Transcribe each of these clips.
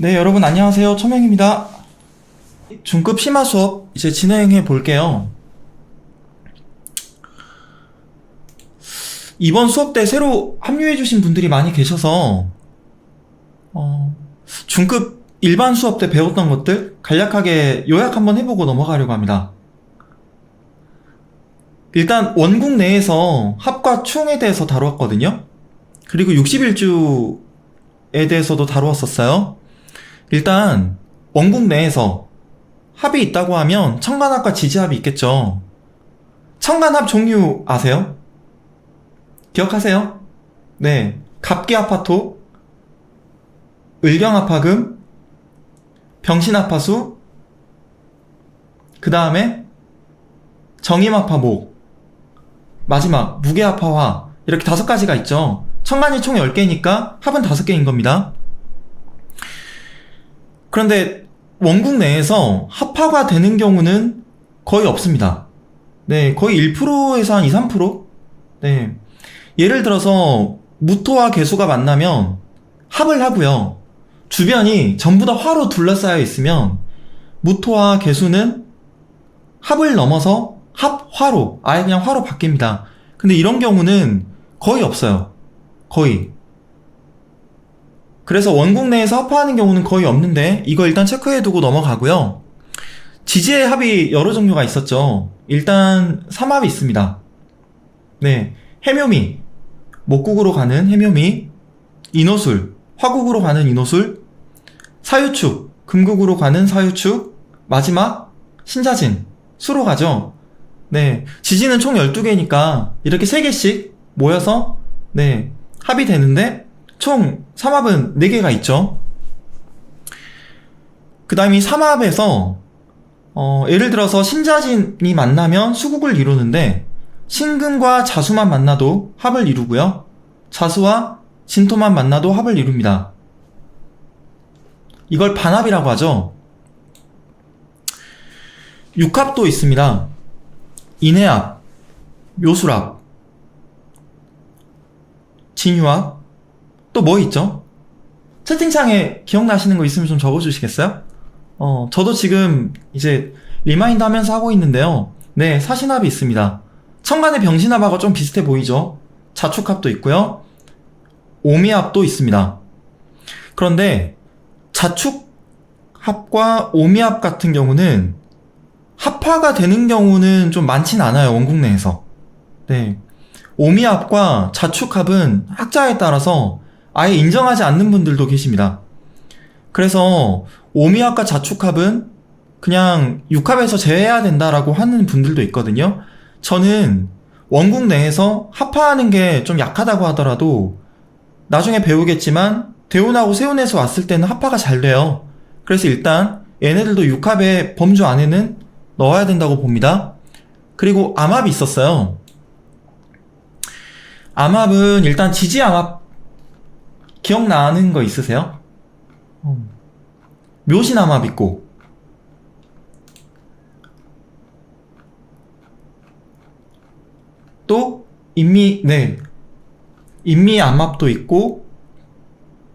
네, 여러분 안녕하세요. 초명입니다. 중급 심화 수업 이제 진행해 볼게요. 이번 수업 때 새로 합류해 주신 분들이 많이 계셔서 중급 일반 수업 때 배웠던 것들 간략하게 요약 한번 해보고 넘어가려고 합니다. 일단 원국 내에서 합과 충에 대해서 다루었거든요. 그리고 61주에 대해서도 다루었었어요. 일단 원국 내에서 합이 있다고 하면 청간합과 지지합이 있겠죠. 청간합 종류 아세요? 기억하세요? 네, 갑기합화토, 을경합화금, 병신합화수, 그 다음에 정임합화목, 마지막 무게합화화, 이렇게 5가지가 있죠. 청간이 총 10개니까 합은 5개인 겁니다. 그런데 원국 내에서 합화가 되는 경우는 거의 없습니다. 네, 거의 1%에서 한 2, 3%? 네. 예를 들어서 무토와 개수가 만나면 합을 하고요. 주변이 전부 다 화로 둘러싸여 있으면 무토와 개수는 합을 넘어서 합화로, 아예 그냥 화로 바뀝니다. 근데 이런 경우는 거의 없어요. 거의. 그래서 원국 내에서 합화하는 경우는 거의 없는데 이거 일단 체크해두고 넘어가고요. 지지의 합이 여러 종류가 있었죠. 일단 삼합이 있습니다. 네, 해묘미, 목국으로 가는 해묘미, 인호술, 화국으로 가는 인호술, 사유축, 금국으로 가는 사유축, 마지막 신자진, 수로 가죠. 네, 지지는 총 12개니까 이렇게 3개씩 모여서 네, 합이 되는데 총 삼합은 4개가 있죠. 그 다음 이 삼합에서 예를 들어서 신자진이 만나면 수국을 이루는데 신금과 자수만 만나도 합을 이루고요. 자수와 진토만 만나도 합을 이룹니다. 이걸 반합이라고 하죠. 육합도 있습니다. 인해합, 묘술합, 진유합, 또 뭐 있죠? 채팅창에 기억나시는 거 있으면 좀 적어주시겠어요? 저도 지금 이제 리마인드 하면서 하고 있는데요. 네, 사신합이 있습니다. 청간의 병신합하고 좀 비슷해 보이죠? 자축합도 있고요. 오미합도 있습니다. 그런데 자축합과 오미합 같은 경우는 합화가 되는 경우는 좀 많진 않아요. 원국 내에서. 네, 오미합과 자축합은 학자에 따라서 아예 인정하지 않는 분들도 계십니다. 그래서 오미합과 자축합은 그냥 육합에서 제외해야 된다라고 하는 분들도 있거든요. 저는 원국 내에서 합화하는 게 좀 약하다고 하더라도 나중에 배우겠지만 대운하고 세운에서 왔을 때는 합화가 잘 돼요. 그래서 일단 얘네들도 육합의 범주 안에는 넣어야 된다고 봅니다. 그리고 암합이 있었어요. 암합은 일단 지지암합 기억나는 거 있으세요? 묘신암합 있고 또 인미암합도 있고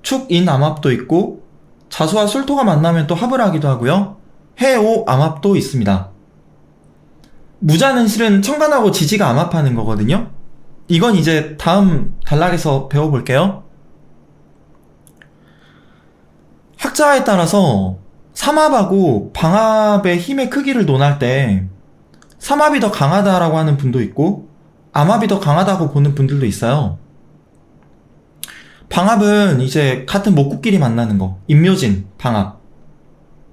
축인암합도 있고 자수와 술토가 만나면 또 합을 하기도 하고요. 해오암합도 있습니다. 무자는 실은 청간하고 지지가 암합하는 거거든요. 이건 이제 다음 단락에서 배워볼게요. 학자에 따라서 삼합하고 방합의 힘의 크기를 논할 때 삼합이 더 강하다라고 하는 분도 있고 암합이 더 강하다고 보는 분들도 있어요. 방합은 이제 같은 목국끼리 만나는 거. 인묘진 방합.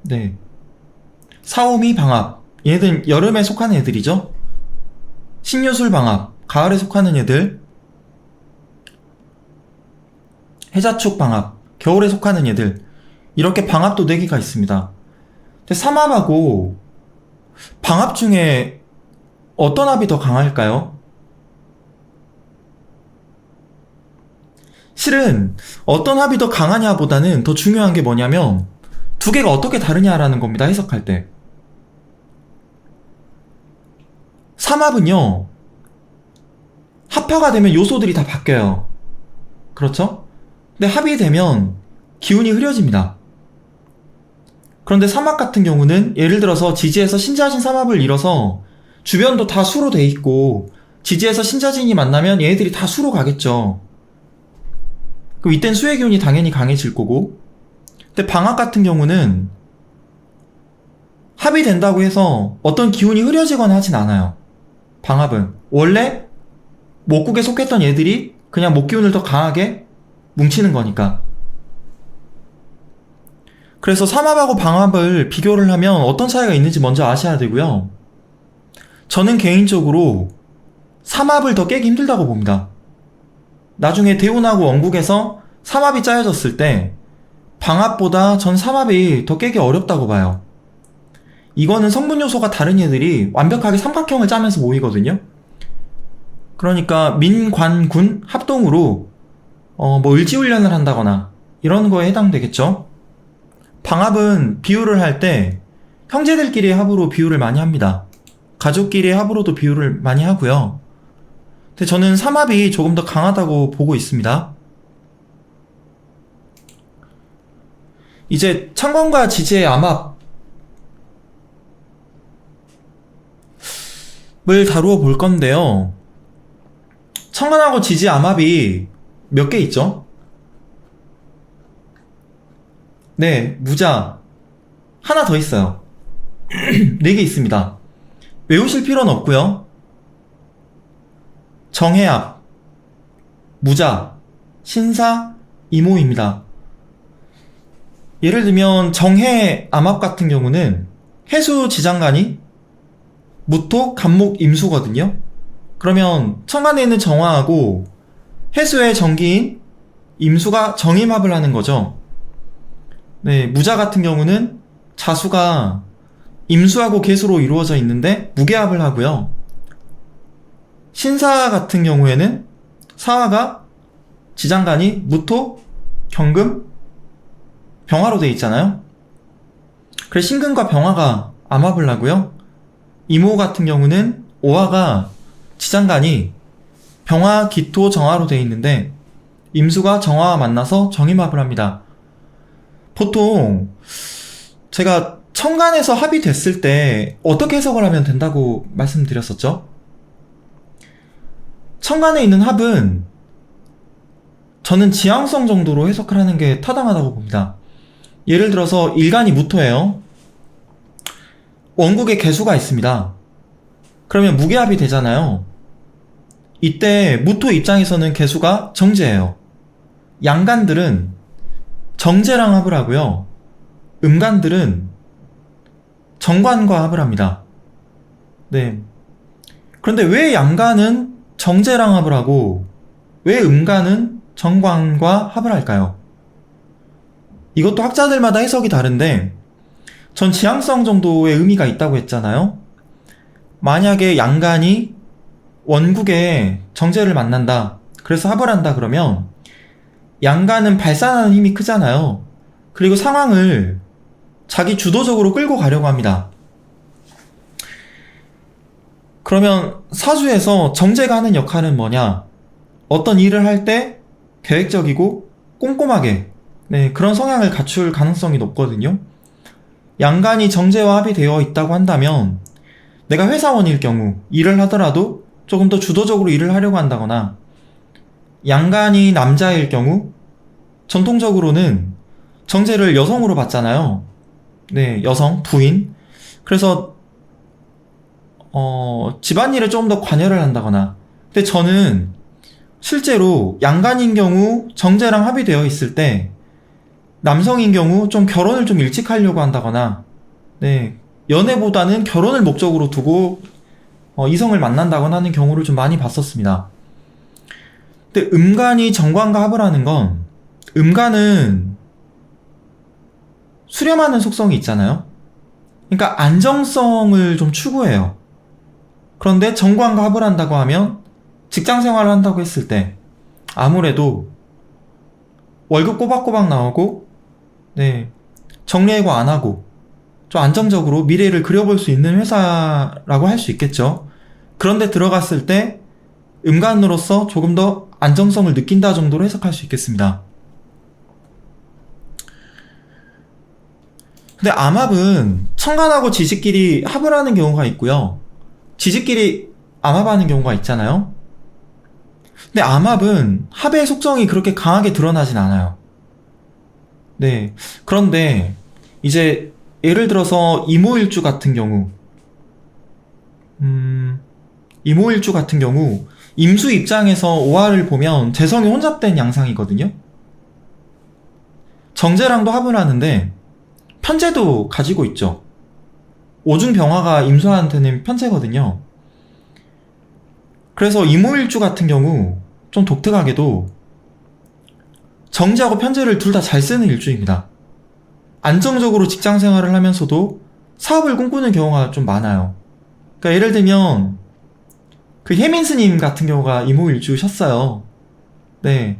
네. 사오미 방합. 얘네들은 여름에 속하는 애들이죠. 신유술 방합. 가을에 속하는 애들. 해자축 방합. 겨울에 속하는 애들. 이렇게 방합도 4개가 있습니다. 근데 삼합하고 방합 중에 어떤 합이 더 강할까요? 실은 어떤 합이 더 강하냐 보다는 더 중요한 게 뭐냐면 2개가 어떻게 다르냐라는 겁니다. 해석할 때. 삼합은요, 합화가 되면 요소들이 다 바뀌어요. 그렇죠? 근데 합이 되면 기운이 흐려집니다. 그런데 삼합 같은 경우는 예를 들어서 지지에서 신자진 삼합을 이뤄서 주변도 다 수로 돼 있고 지지에서 신자진이 만나면 얘네들이 다 수로 가겠죠. 그럼 이땐 수의 기운이 당연히 강해질 거고, 근데 방합 같은 경우는 합이 된다고 해서 어떤 기운이 흐려지거나 하진 않아요. 방합은 원래 목국에 속했던 얘들이 그냥 목기운을 더 강하게 뭉치는 거니까. 그래서 삼합하고 방합을 비교를 하면 어떤 차이가 있는지 먼저 아셔야 되고요. 저는 개인적으로 삼합을 더 깨기 힘들다고 봅니다. 나중에 대운하고 원국에서 삼합이 짜여졌을 때 방합보다 전 삼합이 더 깨기 어렵다고 봐요. 이거는 성분 요소가 다른 얘들이 완벽하게 삼각형을 짜면서 모이거든요. 그러니까 민, 관, 군 합동으로 뭐 을지훈련을 한다거나 이런 거에 해당되겠죠. 방합은 비유를 할 때 형제들끼리의 합으로 비유를 많이 합니다. 가족끼리의 합으로도 비유를 많이 하고요. 근데 저는 삼합이 조금 더 강하다고 보고 있습니다. 이제 천간과 지지의 암합을 다루어 볼 건데요. 천간하고 지지 암합이 몇 개 있죠? 네, 무자 하나 더 있어요. 4개 있습니다. 외우실 필요는 없고요. 정해합, 무자, 신사, 이모입니다. 예를 들면 정해 암합 같은 경우는 해수 지장간이 무토, 간목, 임수거든요. 그러면 천간에 있는 정화하고 해수의 정기인 임수가 정임합을 하는 거죠. 네, 무자 같은 경우는 자수가 임수하고 계수로 이루어져 있는데 무게합을 하고요. 신사 같은 경우에는 사화가 지장간이 무토, 경금, 병화로 되어 있잖아요. 그래서 신금과 병화가 암합을 하고요. 이모 같은 경우는 오화가 지장간이 병화, 기토, 정화로 되어 있는데 임수가 정화와 만나서 정임합을 합니다. 보통 제가 천간에서 합이 됐을 때 어떻게 해석을 하면 된다고 말씀드렸었죠? 천간에 있는 합은 저는 지향성 정도로 해석을 하는 게 타당하다고 봅니다. 예를 들어서 일간이 무토예요. 원국에 개수가 있습니다. 그러면 무게합이 되잖아요. 이때 무토 입장에서는 개수가 정제예요. 양간들은 정제랑 합을 하고요. 음간들은 정관과 합을 합니다. 네. 그런데 왜 양간은 정제랑 합을 하고 왜 음간은 정관과 합을 할까요? 이것도 학자들마다 해석이 다른데 전 지향성 정도의 의미가 있다고 했잖아요. 만약에 양간이 원국에 정제를 만난다, 그래서 합을 한다 그러면 양간은 발산하는 힘이 크잖아요. 그리고 상황을 자기 주도적으로 끌고 가려고 합니다. 그러면 사주에서 정제가 하는 역할은 뭐냐? 어떤 일을 할 때 계획적이고 꼼꼼하게, 네, 그런 성향을 갖출 가능성이 높거든요. 양간이 정제와 합이 되어 있다고 한다면 내가 회사원일 경우 일을 하더라도 조금 더 주도적으로 일을 하려고 한다거나, 양간이 남자일 경우 전통적으로는 정제를 여성으로 받잖아요. 네, 여성, 부인. 그래서 집안일에 조금 더 관여를 한다거나. 근데 저는 실제로 양간인 경우 정제랑 합의되어 있을 때 남성인 경우 좀 결혼을 좀 일찍 하려고 한다거나, 네, 연애보다는 결혼을 목적으로 두고 이성을 만난다거나 하는 경우를 좀 많이 봤었습니다. 근데 음간이 정관과 합을 하는 건, 음간은 수렴하는 속성이 있잖아요. 그러니까 안정성을 좀 추구해요. 그런데 정관과 합을 한다고 하면 직장 생활을 한다고 했을 때 아무래도 월급 꼬박꼬박 나오고, 네, 정리해고 안 하고 좀 안정적으로 미래를 그려볼 수 있는 회사라고 할 수 있겠죠. 그런데 들어갔을 때 음간으로서 조금 더 안정성을 느낀다 정도로 해석할 수 있겠습니다. 근데 암합은 청간하고 지지끼리 합을 하는 경우가 있고요. 지지끼리 암합하는 경우가 있잖아요. 근데 암합은 합의 속성이 그렇게 강하게 드러나진 않아요. 네. 그런데 이제 예를 들어서 이모일주 같은 경우, 이모일주 같은 경우 임수 입장에서 오화를 보면 재성이 혼잡된 양상이거든요. 정제랑도 합을 하는데 편제도 가지고 있죠. 오중병화가 임수한테는 편제거든요. 그래서 이모일주 같은 경우 좀 독특하게도 정제하고 편제를 둘 다 잘 쓰는 일주입니다. 안정적으로 직장 생활을 하면서도 사업을 꿈꾸는 경우가 좀 많아요. 그러니까 예를 들면 그 혜민 스님 같은 경우가 이모일주셨어요. 네,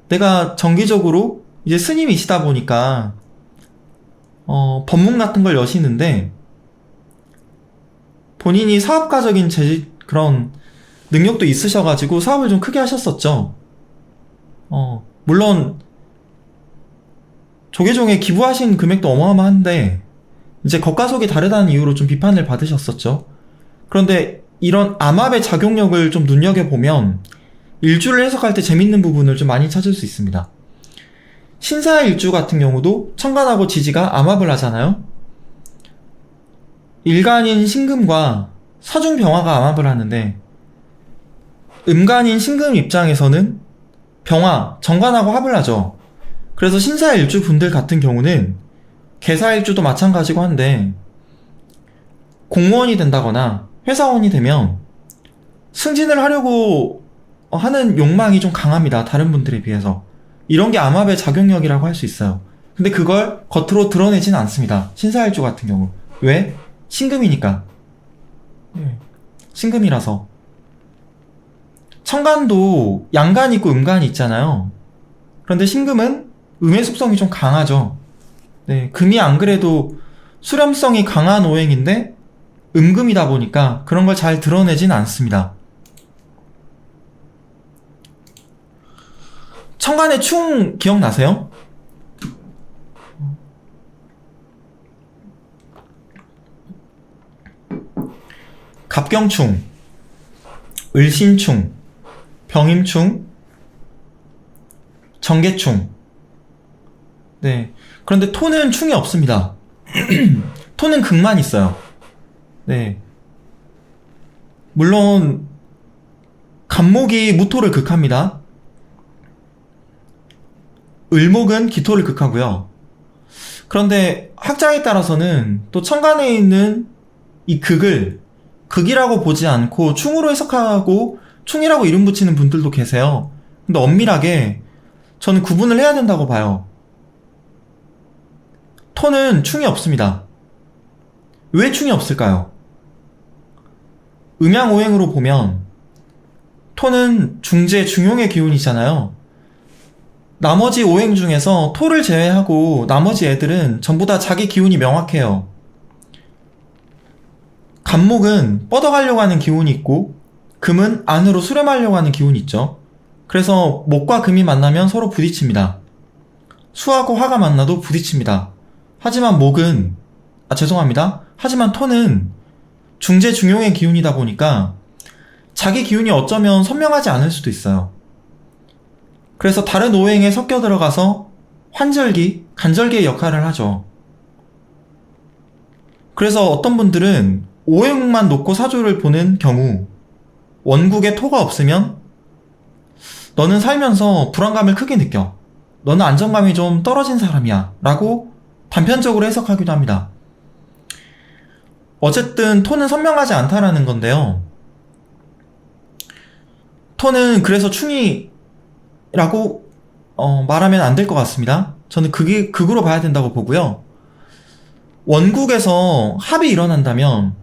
내가 정기적으로 이제 스님이시다 보니까 법문 같은 걸 여시는데 본인이 사업가적인 그런 능력도 있으셔가지고 사업을 좀 크게 하셨었죠. 물론 조계종에 기부하신 금액도 어마어마한데 이제 겉가속이 다르다는 이유로 좀 비판을 받으셨었죠. 그런데 이런 암합의 작용력을 좀 눈여겨보면 일주를 해석할 때 재밌는 부분을 좀 많이 찾을 수 있습니다. 신사일주 같은 경우도 천간하고 지지가 암합을 하잖아요. 일간인 신금과 사중병화가 암합을 하는데 음간인 신금 입장에서는 병화, 정관하고 합을 하죠. 그래서 신사일주 분들 같은 경우는 개사일주도 마찬가지고 한데 공무원이 된다거나 회사원이 되면 승진을 하려고 하는 욕망이 좀 강합니다. 다른 분들에 비해서. 이런 게 암합의 작용력이라고 할 수 있어요. 근데 그걸 겉으로 드러내지는 않습니다. 신사일주 같은 경우. 왜? 신금이니까. 신금이라서. 천간도 양간이 있고 음간이 있잖아요. 그런데 신금은 음의 속성이 좀 강하죠. 네, 금이 안 그래도 수렴성이 강한 오행인데 음금이다 보니까 그런 걸 잘 드러내진 않습니다. 천간의 충 기억나세요? 갑경충, 을신충, 병임충, 정계충. 네. 그런데 토는 충이 없습니다. 토는 극만 있어요. 네. 물론 간목이 무토를 극합니다. 을목은 기토를 극하고요. 그런데 학자에 따라서는 또 천간에 있는 이 극을 극이라고 보지 않고 충으로 해석하고 충이라고 이름 붙이는 분들도 계세요. 근데 엄밀하게 저는 구분을 해야 된다고 봐요. 토는 충이 없습니다. 왜 충이 없을까요? 음양오행으로 보면 토는 중재, 중용의 기운이잖아요. 나머지 오행 중에서 토를 제외하고 나머지 애들은 전부 다 자기 기운이 명확해요. 간목은 뻗어가려고 하는 기운이 있고 금은 안으로 수렴하려고 하는 기운이 있죠. 그래서 목과 금이 만나면 서로 부딪힙니다. 수하고 화가 만나도 부딪힙니다. 하지만 하지만 토는 중재, 중용의 기운이다 보니까 자기 기운이 어쩌면 선명하지 않을 수도 있어요. 그래서 다른 오행에 섞여 들어가서 환절기, 간절기의 역할을 하죠. 그래서 어떤 분들은 오행만 놓고 사주를 보는 경우 원국에 토가 없으면 너는 살면서 불안감을 크게 느껴. 너는 안정감이 좀 떨어진 사람이야. 라고 단편적으로 해석하기도 합니다. 어쨌든 토는 선명하지 않다라는 건데요. 토는 그래서 충이라고 말하면 안 될 것 같습니다. 저는 극으로 봐야 된다고 보고요. 원국에서 합이 일어난다면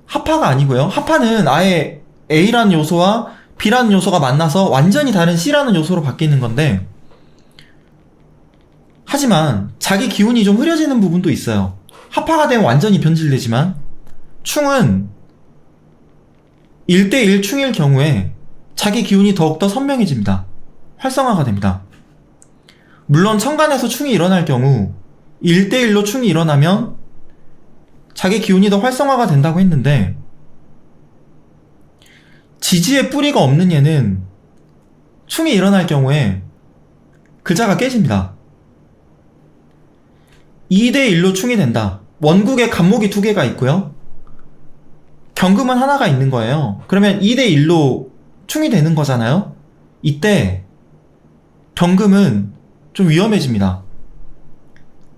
합파가 아니고요. 합파는 아예 A라는 요소와 B라는 요소가 만나서 완전히 다른 C라는 요소로 바뀌는 건데, 하지만 자기 기운이 좀 흐려지는 부분도 있어요. 합파가 되면 완전히 변질되지만 충은 1대1 충일 경우에 자기 기운이 더욱더 선명해집니다. 활성화가 됩니다. 물론 천간에서 충이 일어날 경우 1대1로 충이 일어나면 자기 기운이 더 활성화가 된다고 했는데, 지지에 뿌리가 없는 얘는 충이 일어날 경우에 글자가 깨집니다. 2대1로 충이 된다. 원국에 간목이 2개가 있고요. 경금은 하나가 있는 거예요. 그러면 2대1로 충이 되는 거잖아요. 이때 경금은 좀 위험해집니다.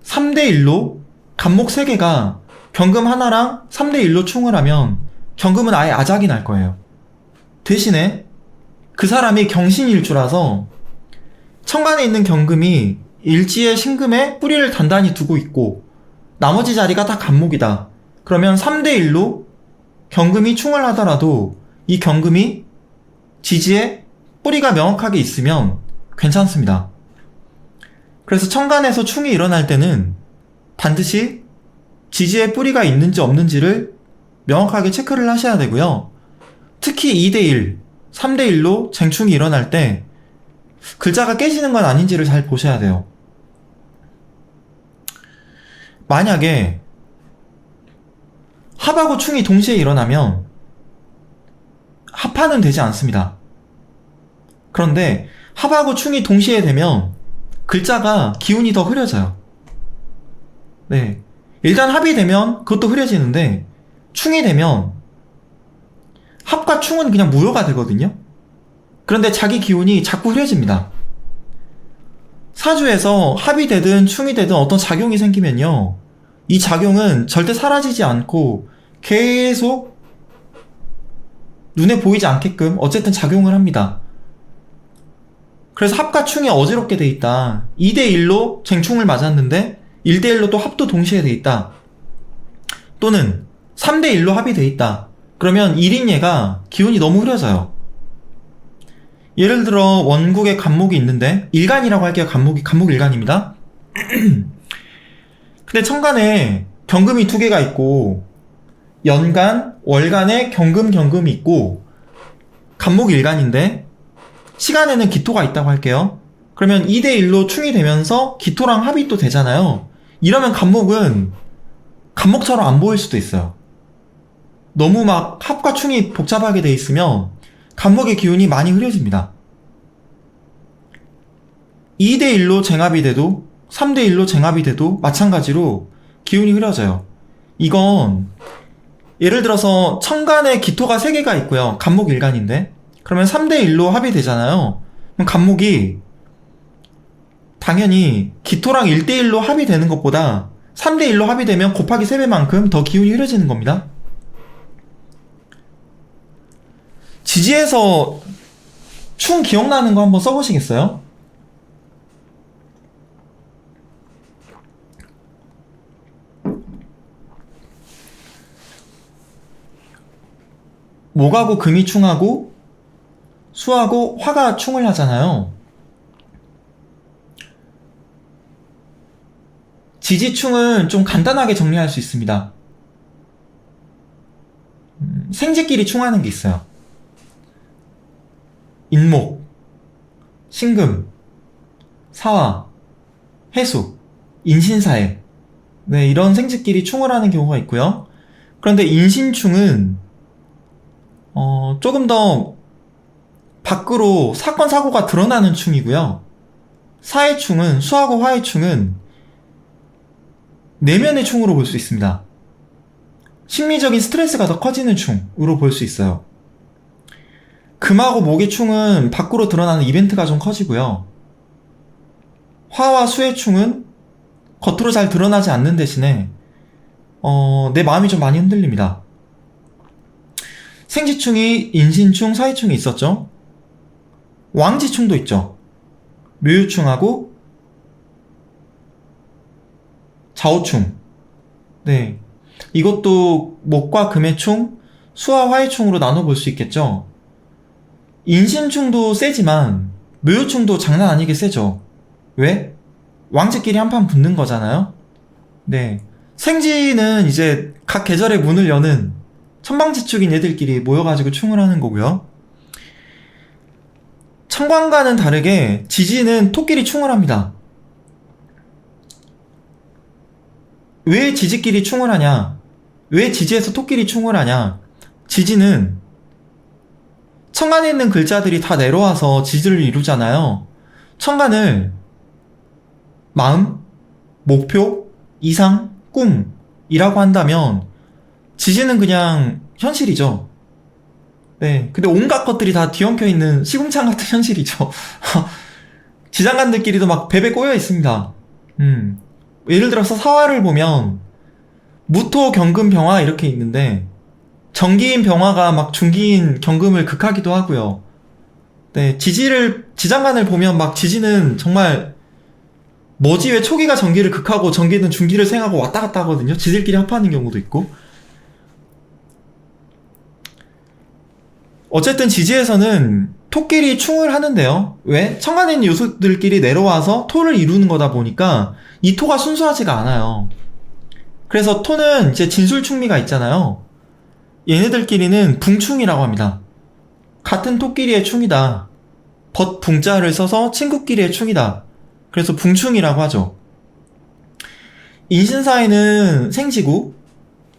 3대1로 간목 3개가 경금 하나랑 3대1로 충을 하면 경금은 아예 아작이 날 거예요. 대신에 그 사람이 경신일주라서 천간에 있는 경금이 일지의 신금에 뿌리를 단단히 두고 있고 나머지 자리가 다 간목이다. 그러면 3대1로 경금이 충을 하더라도 이 경금이 지지에 뿌리가 명확하게 있으면 괜찮습니다. 그래서 천간에서 충이 일어날 때는 반드시 지지에 뿌리가 있는지 없는지를 명확하게 체크를 하셔야 되고요. 특히 2대1, 3대1로 쟁충이 일어날 때 글자가 깨지는 건 아닌지를 잘 보셔야 돼요. 만약에 합하고 충이 동시에 일어나면 합하는 되지 않습니다. 그런데 합하고 충이 동시에 되면 글자가 기운이 더 흐려져요. 네. 일단 합이 되면 그것도 흐려지는데 충이 되면 합과 충은 그냥 무효가 되거든요. 그런데 자기 기운이 자꾸 흐려집니다. 사주에서 합이 되든 충이 되든 어떤 작용이 생기면요, 이 작용은 절대 사라지지 않고 계속 눈에 보이지 않게끔 어쨌든 작용을 합니다. 그래서 합과 충이 어지럽게 돼 있다. 2대1로 쟁충을 맞았는데 1대1로 또 합도 동시에 돼 있다. 또는 3대1로 합이 돼 있다. 그러면 1인 얘가 기운이 너무 흐려져요. 예를 들어 원국에 간목이 있는데, 일간이라고 할게요. 간목 일간입니다. 근데 천간에 경금이 2개가 있고 연간, 월간에 경금이 있고 간목이 일간인데 시간에는 기토가 있다고 할게요. 그러면 2대1로 충이 되면서 기토랑 합이 또 되잖아요. 이러면 간목은 간목처럼 안 보일 수도 있어요. 너무 막 합과 충이 복잡하게 돼 있으면 간목의 기운이 많이 흐려집니다. 2대1로 쟁합이 돼도 3대1로 쟁합이 돼도 마찬가지로 기운이 흐려져요. 이건 예를 들어서 천간에 기토가 3개가 있고요. 간목 일간인데 그러면 3대1로 합이 되잖아요. 그럼 간목이 당연히 기토랑 1대1로 합이 되는 것보다 3대1로 합이 되면 곱하기 3배만큼 더 기운이 흐려지는 겁니다. 지지에서 충 기억나는 거 한번 써보시겠어요? 목하고 금이 충하고 수하고 화가 충을 하잖아요. 지지충은 좀 간단하게 정리할 수 있습니다. 생지끼리 충하는 게 있어요. 인목, 신금, 사화, 해수, 인신사해, 네, 이런 생지끼리 충을 하는 경우가 있고요. 그런데 인신충은 조금 더 밖으로 사건 사고가 드러나는 충이고요. 사해충은, 수하고 화해충은 내면의 충으로 볼 수 있습니다. 심리적인 스트레스가 더 커지는 충으로 볼 수 있어요. 금하고 목의 충은 밖으로 드러나는 이벤트가 좀 커지고요. 화와 수의 충은 겉으로 잘 드러나지 않는 대신에 내 마음이 좀 많이 흔들립니다. 생지충이 인신충, 사해충이 있었죠. 왕지충도 있죠. 묘유충하고 자오충. 네, 이것도 목과 금의 충, 수와 화의 충으로 나눠볼 수 있겠죠. 인신충도 세지만 묘유충도 장난 아니게 세죠. 왜? 왕지끼리 한판 붙는 거잖아요. 네, 생지는 이제 각 계절의 문을 여는 천방지축인 얘들끼리 모여가지고 충을 하는 거고요. 천간과는 다르게 지지는 토끼리 충을 합니다. 왜 지지끼리 충을 하냐? 왜 지지에서 토끼리 충을 하냐? 지지는 천간에 있는 글자들이 다 내려와서 지지를 이루잖아요. 천간을 마음, 목표, 이상, 꿈이라고 한다면 지지는 그냥 현실이죠. 네. 근데 온갖 것들이 다 뒤엉켜 있는 시궁창 같은 현실이죠. 지장간들끼리도 막 베베 꼬여 있습니다. 예를 들어서 사화를 보면 무토, 경금, 병화 이렇게 있는데 정기인 병화가 막 중기인 경금을 극하기도 하고요. 네, 지장간을 보면 막 지지는 정말 뭐지 왜 초기가 정기를 극하고 정기는 중기를 생하고 왔다 갔다 하거든요. 지들끼리 합하는 경우도 있고. 어쨌든 지지에서는 토끼리 충을 하는데요. 왜? 천간에 있는 요소들끼리 내려와서 토를 이루는 거다 보니까 이 토가 순수하지가 않아요. 그래서 토는 이제 진술충미가 있잖아요. 얘네들끼리는 붕충이라고 합니다. 같은 토끼리의 충이다. 붕자를 써서 친구끼리의 충이다. 그래서 붕충이라고 하죠. 인신사에는 생지고,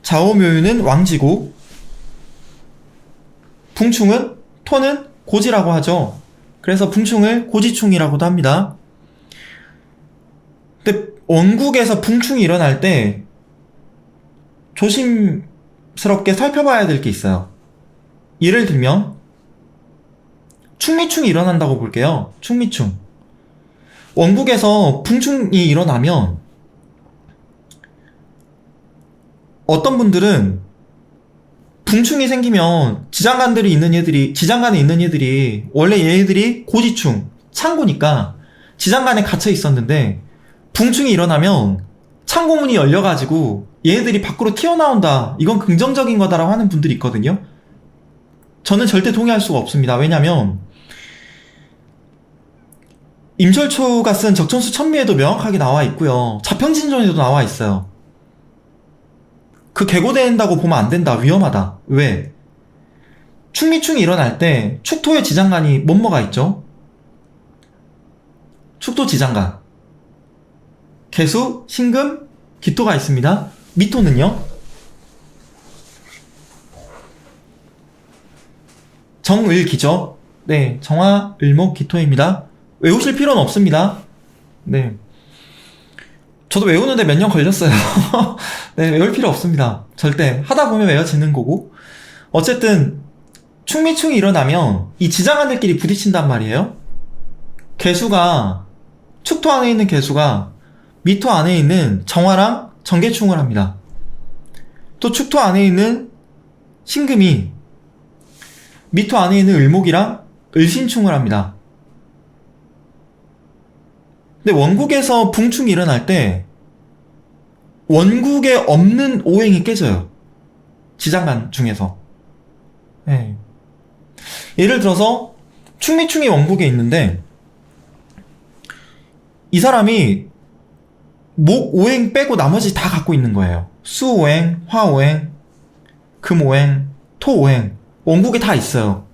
자오묘유는 왕지고, 붕충은 토는 고지라고 하죠. 그래서 붕충을 고지충이라고도 합니다. 근데 원국에서 붕충이 일어날 때 조심스럽게 살펴봐야 될 게 있어요. 예를 들면 충미충이 일어난다고 볼게요. 충미충. 원국에서 붕충이 일어나면 어떤 분들은 붕충이 생기면 지장간에 있는 얘들이 원래 얘들이 고지충, 창고니까 지장간에 갇혀 있었는데 붕충이 일어나면 창고문이 열려가지고 얘네들이 밖으로 튀어나온다. 이건 긍정적인 거다라고 하는 분들이 있거든요. 저는 절대 동의할 수가 없습니다. 왜냐면 임철초가 쓴 적천수 천미에도 명확하게 나와 있고요. 자평진전에도 나와 있어요. 그 개고된다고 보면 안 된다. 위험하다. 왜? 충미충이 일어날 때 축토의 지장간이 뭐뭐가 있죠? 축토 지장간, 개수, 신금, 기토가 있습니다. 미토는요? 정을기죠. 네, 정화, 을목, 기토입니다. 외우실 필요는 없습니다. 네. 저도 외우는데 몇 년 걸렸어요. 네, 외울 필요 없습니다. 절대. 하다 보면 외워지는 거고. 어쨌든, 충미충이 일어나면 이 지장간들끼리 부딪힌단 말이에요. 개수가, 축토 안에 있는 개수가 미토 안에 있는 정화랑 정계충을 합니다. 또 축토 안에 있는 신금이 미토 안에 있는 을목이랑 을신충을 합니다. 근데 원국에서 붕충이 일어날 때 원국에 없는 오행이 깨져요. 지장간 중에서. 네. 예를 들어서 충미충이 원국에 있는데 이 사람이 목 오행 빼고 나머지 다 갖고 있는 거예요. 수 오행, 화 오행, 금 오행, 토 오행. 원국에 다 있어요.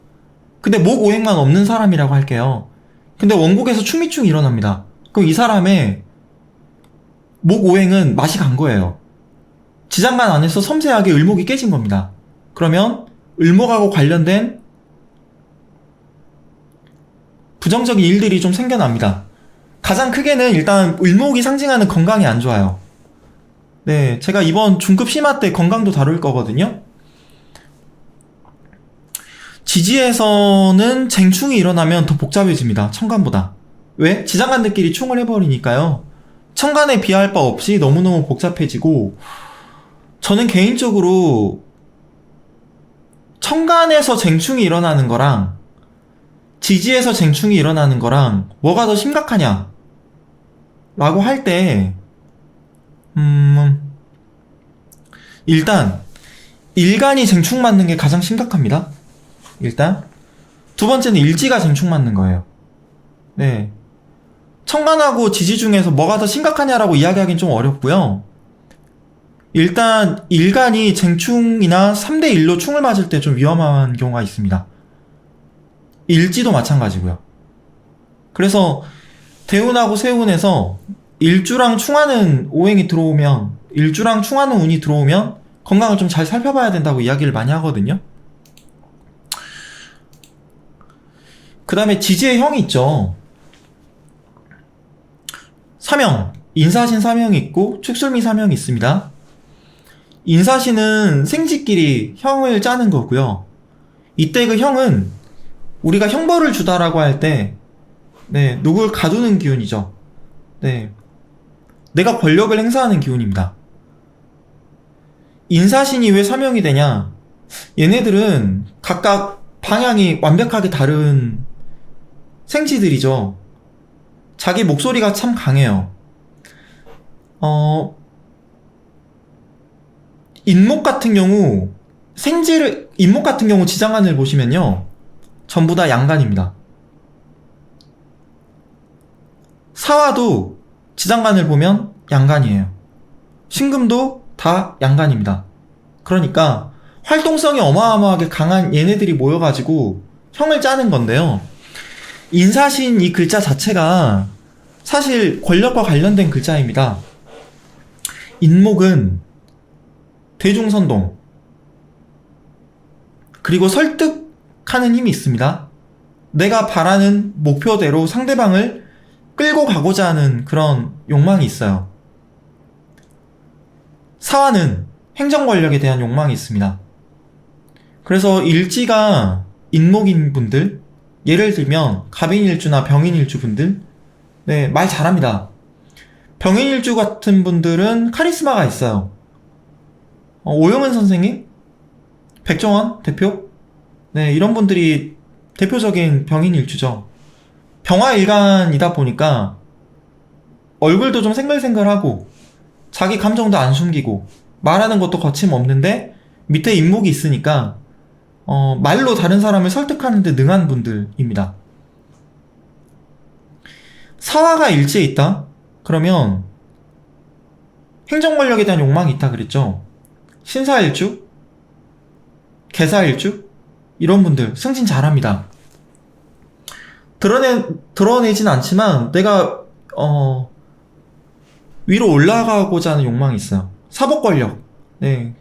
근데 목 오행만 없는 사람이라고 할게요. 근데 원국에서 충미충이 일어납니다. 그럼 이 사람의 목 오행은 맛이 간 거예요. 지장간 안에서 섬세하게 을목이 깨진 겁니다. 그러면 을목하고 관련된 부정적인 일들이 좀 생겨납니다. 가장 크게는 일단 을목이 상징하는 건강이 안 좋아요. 네, 제가 이번 중급 심화 때 건강도 다룰 거거든요. 지지에서는 쟁충이 일어나면 더 복잡해집니다. 천간보다. 왜? 지장간들끼리 충을 해버리니까요. 천간에 비할 바 없이 너무너무 복잡해지고, 저는 개인적으로 천간에서 쟁충이 일어나는 거랑 지지에서 쟁충이 일어나는 거랑 뭐가 더 심각하냐 라고 할 때 일단 일간이 쟁충 맞는 게 가장 심각합니다. 일단 두 번째는 일지가 쟁충 맞는 거예요. 네, 천간하고 지지 중에서 뭐가 더 심각하냐라고 이야기하기는 좀 어렵고요. 일단 일간이 쟁충이나 3대1로 충을 맞을 때 좀 위험한 경우가 있습니다. 일지도 마찬가지고요. 그래서 대운하고 세운에서 일주랑 충하는 오행이 들어오면 일주랑 충하는 운이 들어오면 건강을 좀 잘 살펴봐야 된다고 이야기를 많이 하거든요. 그 다음에 지지의 형이 있죠. 사명, 인사신 사명이 있고 축술미 사명이 있습니다. 인사신은 생지끼리 형을 짜는 거고요. 이때 그 형은 우리가 형벌을 주다라고 할 때 누굴 가두는 기운이죠. 내가 권력을 행사하는 기운입니다. 인사신이 왜 사명이 되냐? 얘네들은 각각 방향이 완벽하게 다른 생지들이죠. 자기 목소리가 참 강해요. 인목 같은 경우 인목 같은 경우 지장간을 보시면요, 전부 다 양간입니다. 사화도 지장간을 보면 양간이에요. 신금도 다 양간입니다. 그러니까 활동성이 어마어마하게 강한 얘네들이 모여가지고 형을 짜는 건데요. 인사신 이 글자 자체가 사실 권력과 관련된 글자입니다. 인목은 대중선동, 그리고 설득하는 힘이 있습니다. 내가 바라는 목표대로 상대방을 끌고 가고자 하는 그런 욕망이 있어요. 사화는 행정권력에 대한 욕망이 있습니다. 그래서 일지가 인목인 분들, 예를 들면 갑인일주나 병인일주 분들, 말 잘합니다. 병인일주 같은 분들은 카리스마가 있어요. 오영은 선생님, 백종원 대표, 이런 분들이 대표적인 병인일주죠. 병화일간이다 보니까 얼굴도 좀 생글생글하고 자기 감정도 안 숨기고 말하는 것도 거침없는데 밑에 인목이 있으니까 말로 다른 사람을 설득하는 데 능한 분들입니다. 사화가 일지에 있다? 그러면 행정권력에 대한 욕망이 있다 그랬죠. 신사일주, 개사일주, 이런 분들 승진 잘합니다. 드러내진 않지만 내가 위로 올라가고자 하는 욕망이 있어요. 사법권력,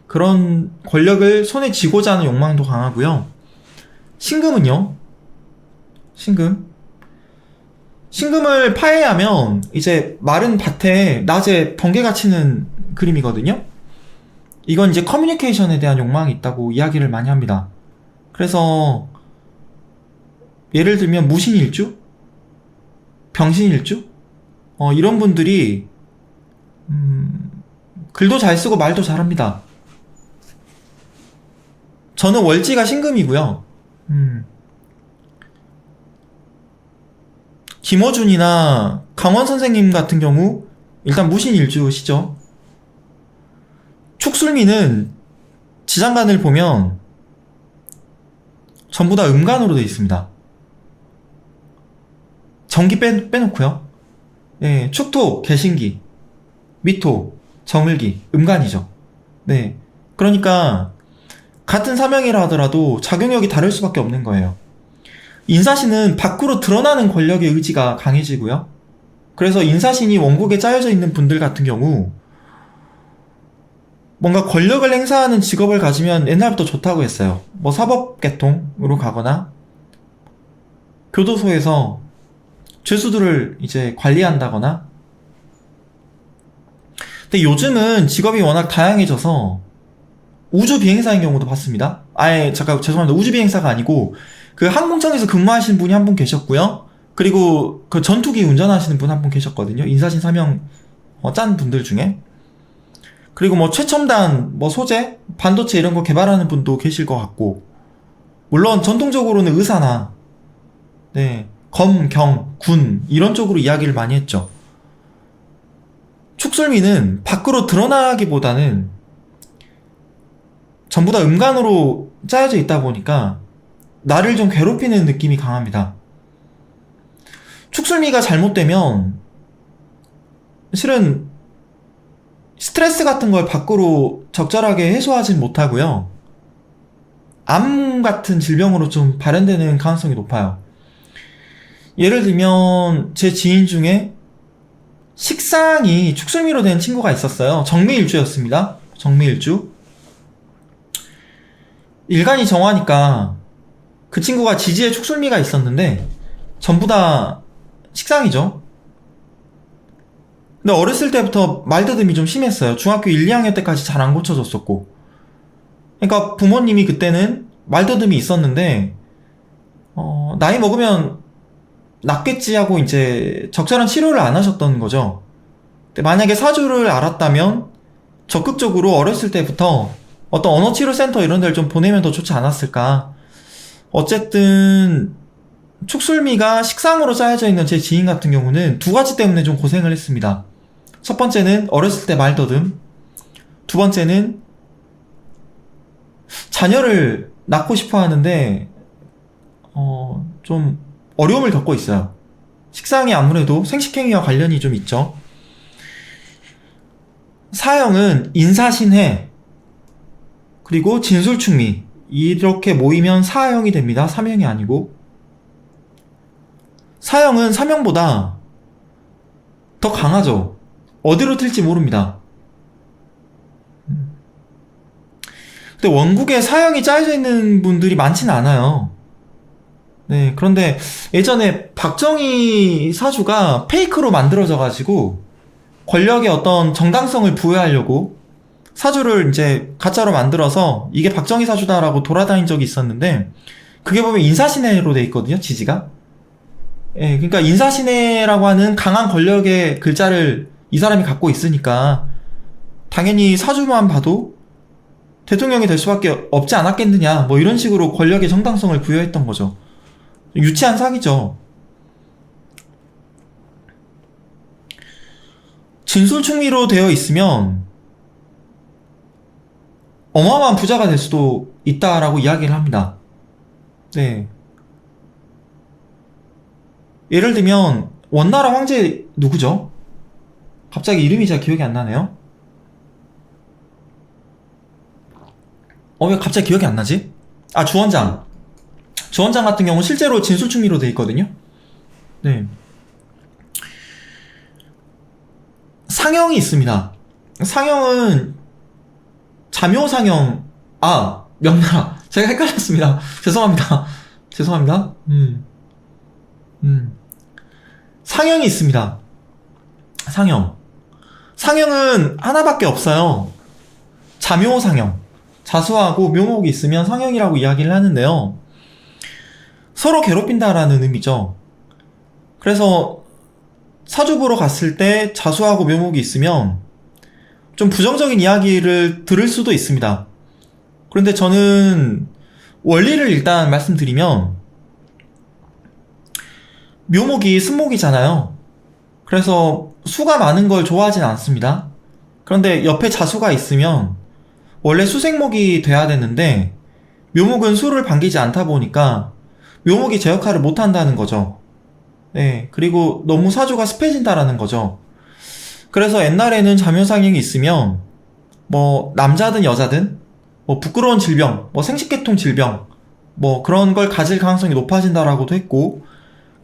그런 권력을 손에 쥐고자 하는 욕망도 강하고요. 신금은요, 신금을 파해하면 이제 마른 밭에 낮에 번개가 치는 그림이거든요. 이건 이제 커뮤니케이션에 대한 욕망이 있다고 이야기를 많이 합니다. 그래서 예를 들면 무신일주, 병신일주, 이런 분들이 글도 잘 쓰고 말도 잘합니다. 저는 월지가 신금이고요. 김어준이나 강원 선생님 같은 경우 일단 무신일주시죠. 축술미는 지장간을 보면 전부 다 음간으로 되어 있습니다. 정기 빼놓고요. 축토, 개신기, 미토, 정을기, 음간이죠. 그러니까 같은 사명이라 하더라도 작용력이 다를 수밖에 없는 거예요. 인사신은 밖으로 드러나는 권력의 의지가 강해지고요. 그래서 인사신이 원국에 짜여져 있는 분들 같은 경우 뭔가 권력을 행사하는 직업을 가지면 옛날부터 좋다고 했어요. 뭐 사법계통으로 가거나 교도소에서 죄수들을 이제 관리한다거나. 근데 요즘은 직업이 워낙 다양해져서 우주비행사인 경우도 봤습니다. 죄송합니다. 우주비행사가 아니고 그 항공청에서 근무하시는 분이 한 분 계셨고요. 그리고 그 전투기 운전하시는 분 한 분 계셨거든요. 인사신 사명 짠 분들 중에. 그리고 뭐 최첨단 소재, 반도체 이런 거 개발하는 분도 계실 것 같고, 물론 전통적으로는 의사나 검, 경, 군 이런 쪽으로 이야기를 많이 했죠. 축술미는 밖으로 드러나기보다는 전부 다 음간으로 짜여져 있다 보니까 나를 좀 괴롭히는 느낌이 강합니다. 축술미가 잘못되면 실은 스트레스 같은 걸 밖으로 적절하게 해소하진 못하고요. 암 같은 질병으로 좀 발현되는 가능성이 높아요. 예를 들면 제 지인 중에 식상이 축술미로 된 친구가 있었어요. 정미일주였습니다. 정미일주. 일간이 정화니까 그 친구가 지지에 축술미가 있었는데 전부 다 식상이죠. 근데 어렸을 때부터 말더듬이 좀 심했어요. 중학교 1, 2학년 때까지 잘 안 고쳐졌었고. 그러니까 부모님이 그때는 말더듬이 있었는데 나이 먹으면 낫겠지 하고 이제 적절한 치료를 안 하셨던 거죠. 근데 만약에 사주를 알았다면 적극적으로 어렸을 때부터 어떤 언어치료센터 이런 데를 좀 보내면 더 좋지 않았을까. 어쨌든 축술미가 식상으로 짜여져 있는 제 지인 같은 경우는 두 가지 때문에 좀 고생을 했습니다. 첫 번째는 어렸을 때 말더듬, 두 번째는 자녀를 낳고 싶어 하는데 좀 어려움을 겪고 있어요. 식상이 아무래도 생식행위와 관련이 좀 있죠. 사형은 인사신해 그리고 진술충미 이렇게 모이면 사형이 됩니다. 삼형이 아니고. 사형은 삼형보다 더 강하죠. 어디로 튈지 모릅니다. 근데 원국에 사형이 짜여져 있는 분들이 많지는 않아요. 네, 그런데 예전에 박정희 사주가 페이크로 만들어져가지고 권력의 어떤 정당성을 부여하려고 사주를 이제 가짜로 만들어서 이게 박정희 사주다라고 돌아다닌 적이 있었는데 그게 보면 인사신해로 돼 있거든요, 지지가. 예, 그러니까 인사신해라고 하는 강한 권력의 글자를 이 사람이 갖고 있으니까 당연히 사주만 봐도 대통령이 될 수밖에 없지 않았겠느냐 뭐 이런 식으로 권력의 정당성을 부여했던 거죠. 유치한 사기죠. 진술충미로 되어 있으면 어마어마한 부자가 될 수도 있다라고 이야기를 합니다. 네. 예를 들면 원나라 황제 누구죠? 갑자기 이름이 잘 기억이 안 나네요. 왜 갑자기 기억이 안 나지? 아, 주원장. 주원장 같은 경우는 실제로 진술충미로 되어 있거든요. 네. 상형이 있습니다. 상형은 자묘상형. 명나라. 제가 헷갈렸습니다. 죄송합니다. 죄송합니다. 상형이 있습니다. 상형. 상형은 하나밖에 없어요. 자묘상형. 자수하고 묘목이 있으면 상형이라고 이야기를 하는데요. 서로 괴롭힌다라는 의미죠. 그래서 사주 보러 갔을 때 자수하고 묘목이 있으면 좀 부정적인 이야기를 들을 수도 있습니다. 그런데 저는 원리를 일단 말씀드리면 묘목이 쓴목이잖아요. 그래서 수가 많은 걸 좋아하진 않습니다. 그런데 옆에 자수가 있으면 원래 수생목이 돼야 되는데 묘목은 수를 반기지 않다 보니까 묘목이 제 역할을 못한다는 거죠. 네, 그리고 너무 사주가 습해진다라는 거죠. 그래서 옛날에는 자묘상형이 있으면 뭐 남자든 여자든 뭐 부끄러운 질병, 뭐 생식계통 질병 뭐 그런 걸 가질 가능성이 높아진다라고도 했고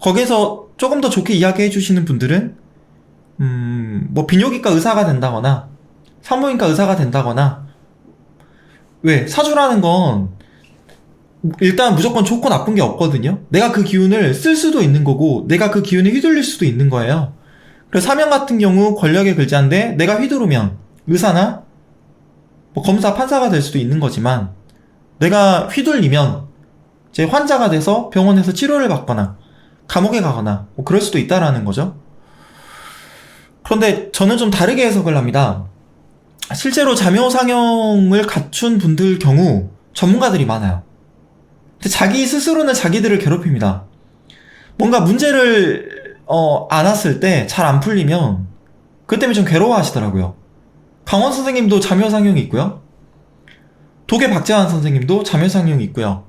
거기에서 조금 더 좋게 이야기해 주시는 분들은 뭐 비뇨기과 의사가 된다거나 산부인과 의사가 된다거나 왜 사주라는 건 일단 무조건 좋고 나쁜 게 없거든요. 내가 그 기운을 쓸 수도 있는 거고 내가 그 기운에 휘둘릴 수도 있는 거예요. 그래서 사명 같은 경우 권력의 글자인데 내가 휘두르면 의사나 뭐 검사, 판사가 될 수도 있는 거지만 내가 휘둘리면 제 환자가 돼서 병원에서 치료를 받거나 감옥에 가거나 뭐 그럴 수도 있다라는 거죠. 그런데 저는 좀 다르게 해석을 합니다. 실제로 자묘상형을 갖춘 분들 경우 전문가들이 많아요. 근데 자기 스스로는 자기들을 괴롭힙니다. 뭔가 문제를 안았을 때 잘 안 풀리면 그것 때문에 좀 괴로워하시더라고요. 강원 선생님도 자묘상형이 있고요. 독일 박재환 선생님도 자묘상형이 있고요.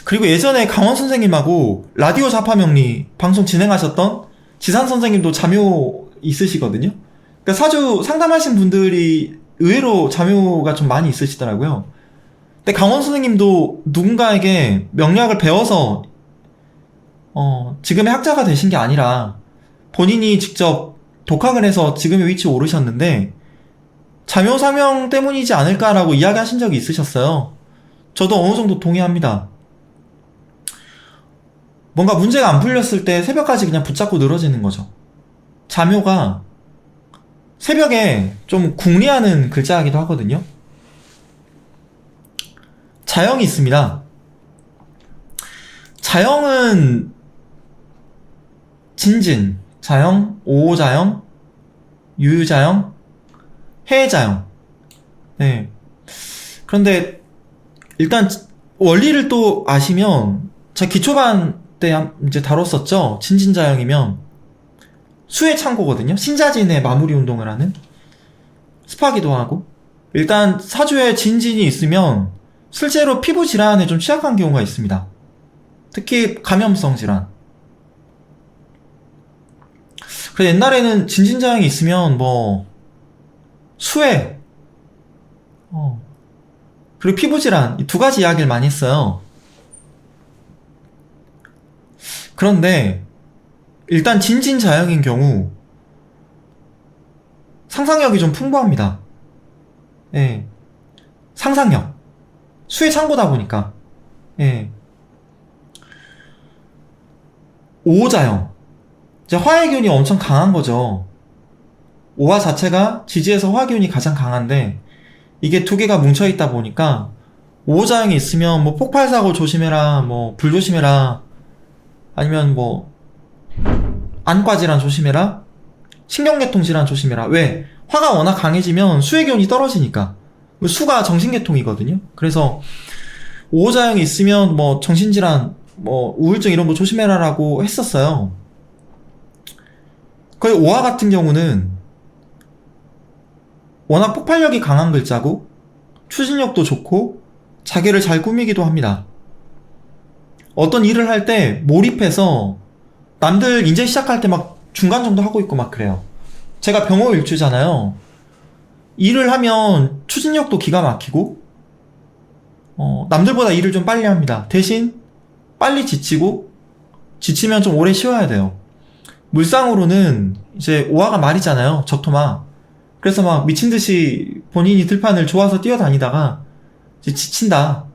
그리고 예전에 강원 선생님하고 라디오 자파명리 방송 진행하셨던 지산 선생님도 자묘 있으시거든요. 그러니까 사주 상담하신 분들이 의외로 자묘가 좀 많이 있으시더라고요. 근데 강원 선생님도 누군가에게 명리학을 배워서 지금의 학자가 되신 게 아니라 본인이 직접 독학을 해서 지금의 위치에 오르셨는데 자묘사명 때문이지 않을까라고 이야기하신 적이 있으셨어요. 저도 어느 정도 동의합니다. 뭔가 문제가 안 풀렸을 때 새벽까지 그냥 붙잡고 늘어지는 거죠. 자묘가 새벽에 좀 궁리하는 글자이기도 하거든요. 자영이 있습니다. 자영은 진진, 자영, 오자영, 유자영, 해자영. 네. 그런데 일단 원리를 또 아시면 제가 기초반 때 이제 다뤘었죠. 진진자영이면 수의 창고거든요. 신자진의 마무리 운동을 하는 습하기도 하고. 일단 사주에 진진이 있으면 실제로 피부 질환에 좀 취약한 경우가 있습니다. 특히 감염성 질환. 그래서 옛날에는 진진자영이 있으면 뭐 수해 그리고 피부 질환 이 두 가지 이야기를 많이 했어요. 그런데 일단 진진자영인 경우 상상력이 좀 풍부합니다. 예. 상상력. 수의 창고다 보니까. 예. 오자영. 이제 화의 기운이 엄청 강한 거죠. 오화 자체가 지지에서 화 기운이 가장 강한데 이게 두 개가 뭉쳐있다 보니까 오자영이 있으면 뭐 폭발사고 조심해라, 뭐 불조심해라, 아니면 뭐 안과 질환 조심해라, 신경계통 질환 조심해라. 왜? 화가 워낙 강해지면 수의 기운이 떨어지니까. 수가 정신계통이거든요. 그래서 오자영이 있으면 뭐 정신질환, 뭐 우울증 이런 거 조심해라라고 했었어요. 거의 오화 같은 경우는 워낙 폭발력이 강한 글자고 추진력도 좋고 자기를 잘 꾸미기도 합니다. 어떤 일을 할 때 몰입해서 남들 이제 시작할 때 막 중간 정도 하고 있고 막 그래요. 제가 병호일주잖아요. 일을 하면 추진력도 기가 막히고 남들보다 일을 좀 빨리 합니다. 대신 빨리 지치고 지치면 좀 오래 쉬어야 돼요. 물상으로는 이제 오화가 말이잖아요. 적토마. 그래서 막 미친듯이 본인이 들판을 좋아서 뛰어다니다가 이제 지친다.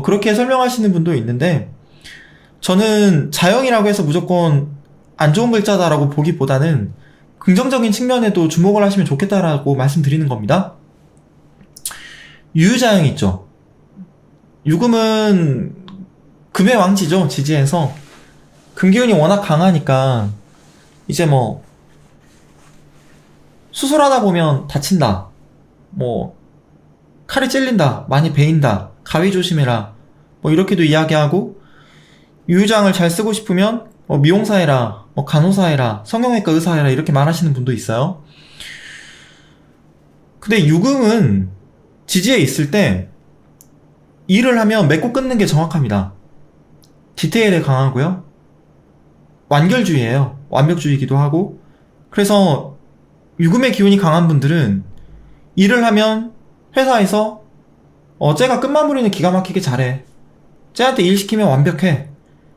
그렇게 설명하시는 분도 있는데 저는 자영이라고 해서 무조건 안 좋은 글자다라고 보기보다는 긍정적인 측면에도 주목을 하시면 좋겠다라고 말씀드리는 겁니다. 유유자영이 있죠. 유금은 금의 왕지죠. 지지에서 금기운이 워낙 강하니까 이제 뭐 수술하다 보면 다친다, 뭐 칼이 찔린다, 많이 베인다, 가위 조심해라, 뭐 이렇게도 이야기하고, 유유장을 잘 쓰고 싶으면 미용사 해라, 뭐 간호사 해라, 성형외과 의사 해라 이렇게 말하시는 분도 있어요. 근데 유금은 지지에 있을 때 일을 하면 맺고 끊는 게 정확합니다. 디테일에 강하고요. 완결주의예요. 완벽주의이기도 하고. 그래서 유금의 기운이 강한 분들은 일을 하면 회사에서 쟤가 끝마무리는 기가 막히게 잘해, 쟤한테 일 시키면 완벽해,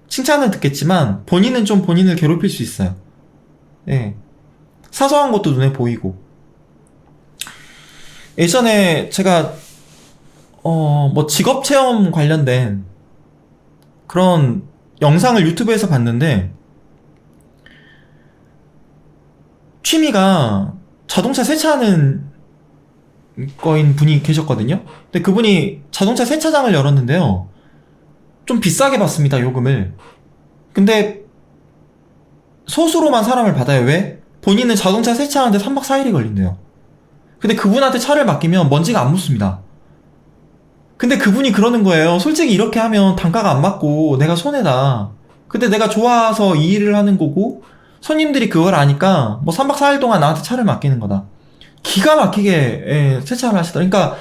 칭찬은 듣겠지만 본인은 좀 본인을 괴롭힐 수 있어요. 예. 사소한 것도 눈에 보이고. 예전에 제가 뭐 직업체험 관련된 그런 영상을 유튜브에서 봤는데 취미가 자동차 세차하는 거인 분이 계셨거든요. 근데 그분이 자동차 세차장을 열었는데요, 좀 비싸게 받습니다, 요금을. 근데 소수로만 사람을 받아요. 왜? 본인은 자동차 세차하는데 3박 4일이 걸린대요. 근데 그분한테 차를 맡기면 먼지가 안 묻습니다. 근데 그분이 그러는 거예요. 솔직히 이렇게 하면 단가가 안 맞고 내가 손해다. 근데 내가 좋아서 이 일을 하는 거고 손님들이 그걸 아니까 뭐 3박 4일 동안 나한테 차를 맡기는 거다. 기가 막히게 세차를 하시더라고요. 그러니까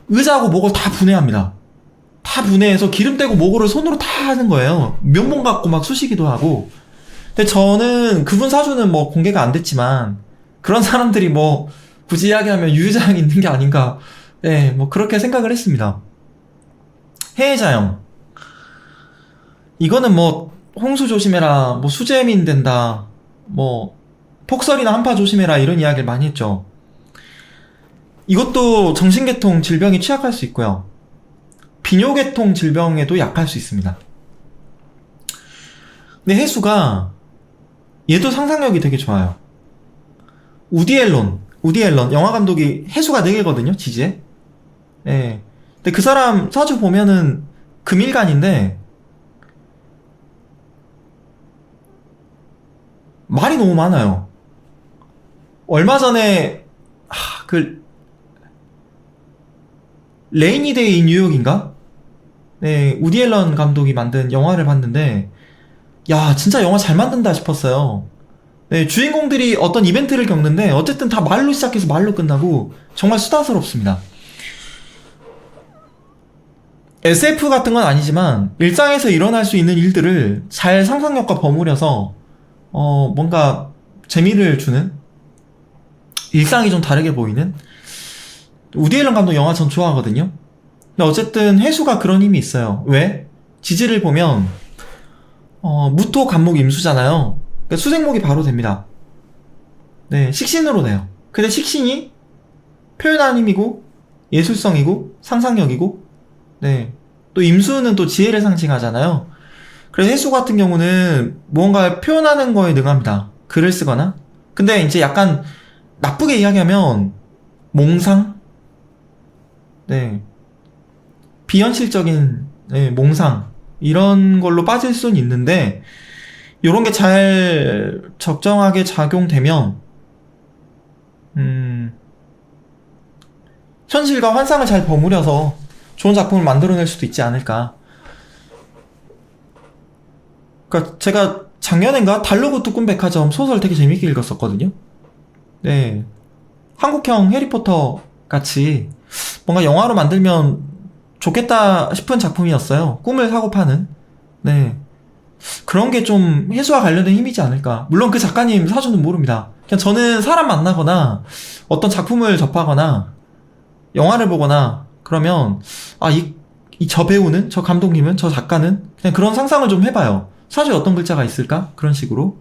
의자하고 목을 다 분해합니다. 다 분해해서 기름 떼고 목으로 손으로 다 하는 거예요. 면봉 갖고 막 쑤시기도 하고. 근데 저는 그분 사주는 뭐 공개가 안 됐지만 그런 사람들이 뭐 굳이 이야기하면 유유자영이 있는 게 아닌가, 뭐 그렇게 생각을 했습니다. 해외자영, 이거는 뭐 홍수 조심해라, 뭐 수재민 된다, 뭐 폭설이나 한파 조심해라 이런 이야기를 많이 했죠. 이것도 정신계통 질병이 취약할 수 있고요. 비뇨계통 질병에도 약할 수 있습니다. 근데 해수가 얘도 상상력이 되게 좋아요. 우디 앨런 영화 감독이 해수가 4개거든요, 지지에. 예. 근데 그 사람 사주 보면은 금일간인데 말이 너무 많아요. 얼마 전에 그 레이니 데이 인 뉴욕인가? 네, 우디 앨런 감독이 만든 영화를 봤는데 야, 진짜 영화 잘 만든다 싶었어요. 네, 주인공들이 어떤 이벤트를 겪는데 어쨌든 다 말로 시작해서 말로 끝나고 정말 수다스럽습니다. SF 같은 건 아니지만 일상에서 일어날 수 있는 일들을 잘 상상력과 버무려서 뭔가 재미를 주는, 일상이 좀 다르게 보이는 우디 앨런 감독 영화 전 좋아하거든요. 근데 어쨌든 해수가 그런 힘이 있어요. 왜? 지지를 보면 무토 간목 임수잖아요. 그러니까 수생목이 바로 됩니다. 네, 식신으로 돼요. 근데 식신이 표현하는 힘이고 예술성이고 상상력이고, 네, 또 임수는 또 지혜를 상징하잖아요. 그래서 해수 같은 경우는 무언가를 표현하는 거에 능합니다. 글을 쓰거나. 근데 이제 약간 나쁘게 이야기하면 몽상? 네, 비현실적인, 네, 몽상 이런 걸로 빠질 수는 있는데 요런 게 잘 적정하게 작용되면 현실과 환상을 잘 버무려서 좋은 작품을 만들어낼 수도 있지 않을까. 그러니까 제가 작년엔가 달러구 뚜꿈백화점 소설 되게 재밌게 읽었었거든요. 네, 한국형 해리포터 같이 뭔가 영화로 만들면 좋겠다 싶은 작품이었어요. 꿈을 사고 파는. 네, 그런 게 좀 해수와 관련된 힘이지 않을까. 물론 그 작가님 사주는 모릅니다. 그냥 저는 사람 만나거나 어떤 작품을 접하거나 영화를 보거나 그러면 저 배우는, 저 감독님은, 저 작가는 그냥 그런 상상을 좀 해봐요. 사주에 어떤 글자가 있을까? 그런 식으로.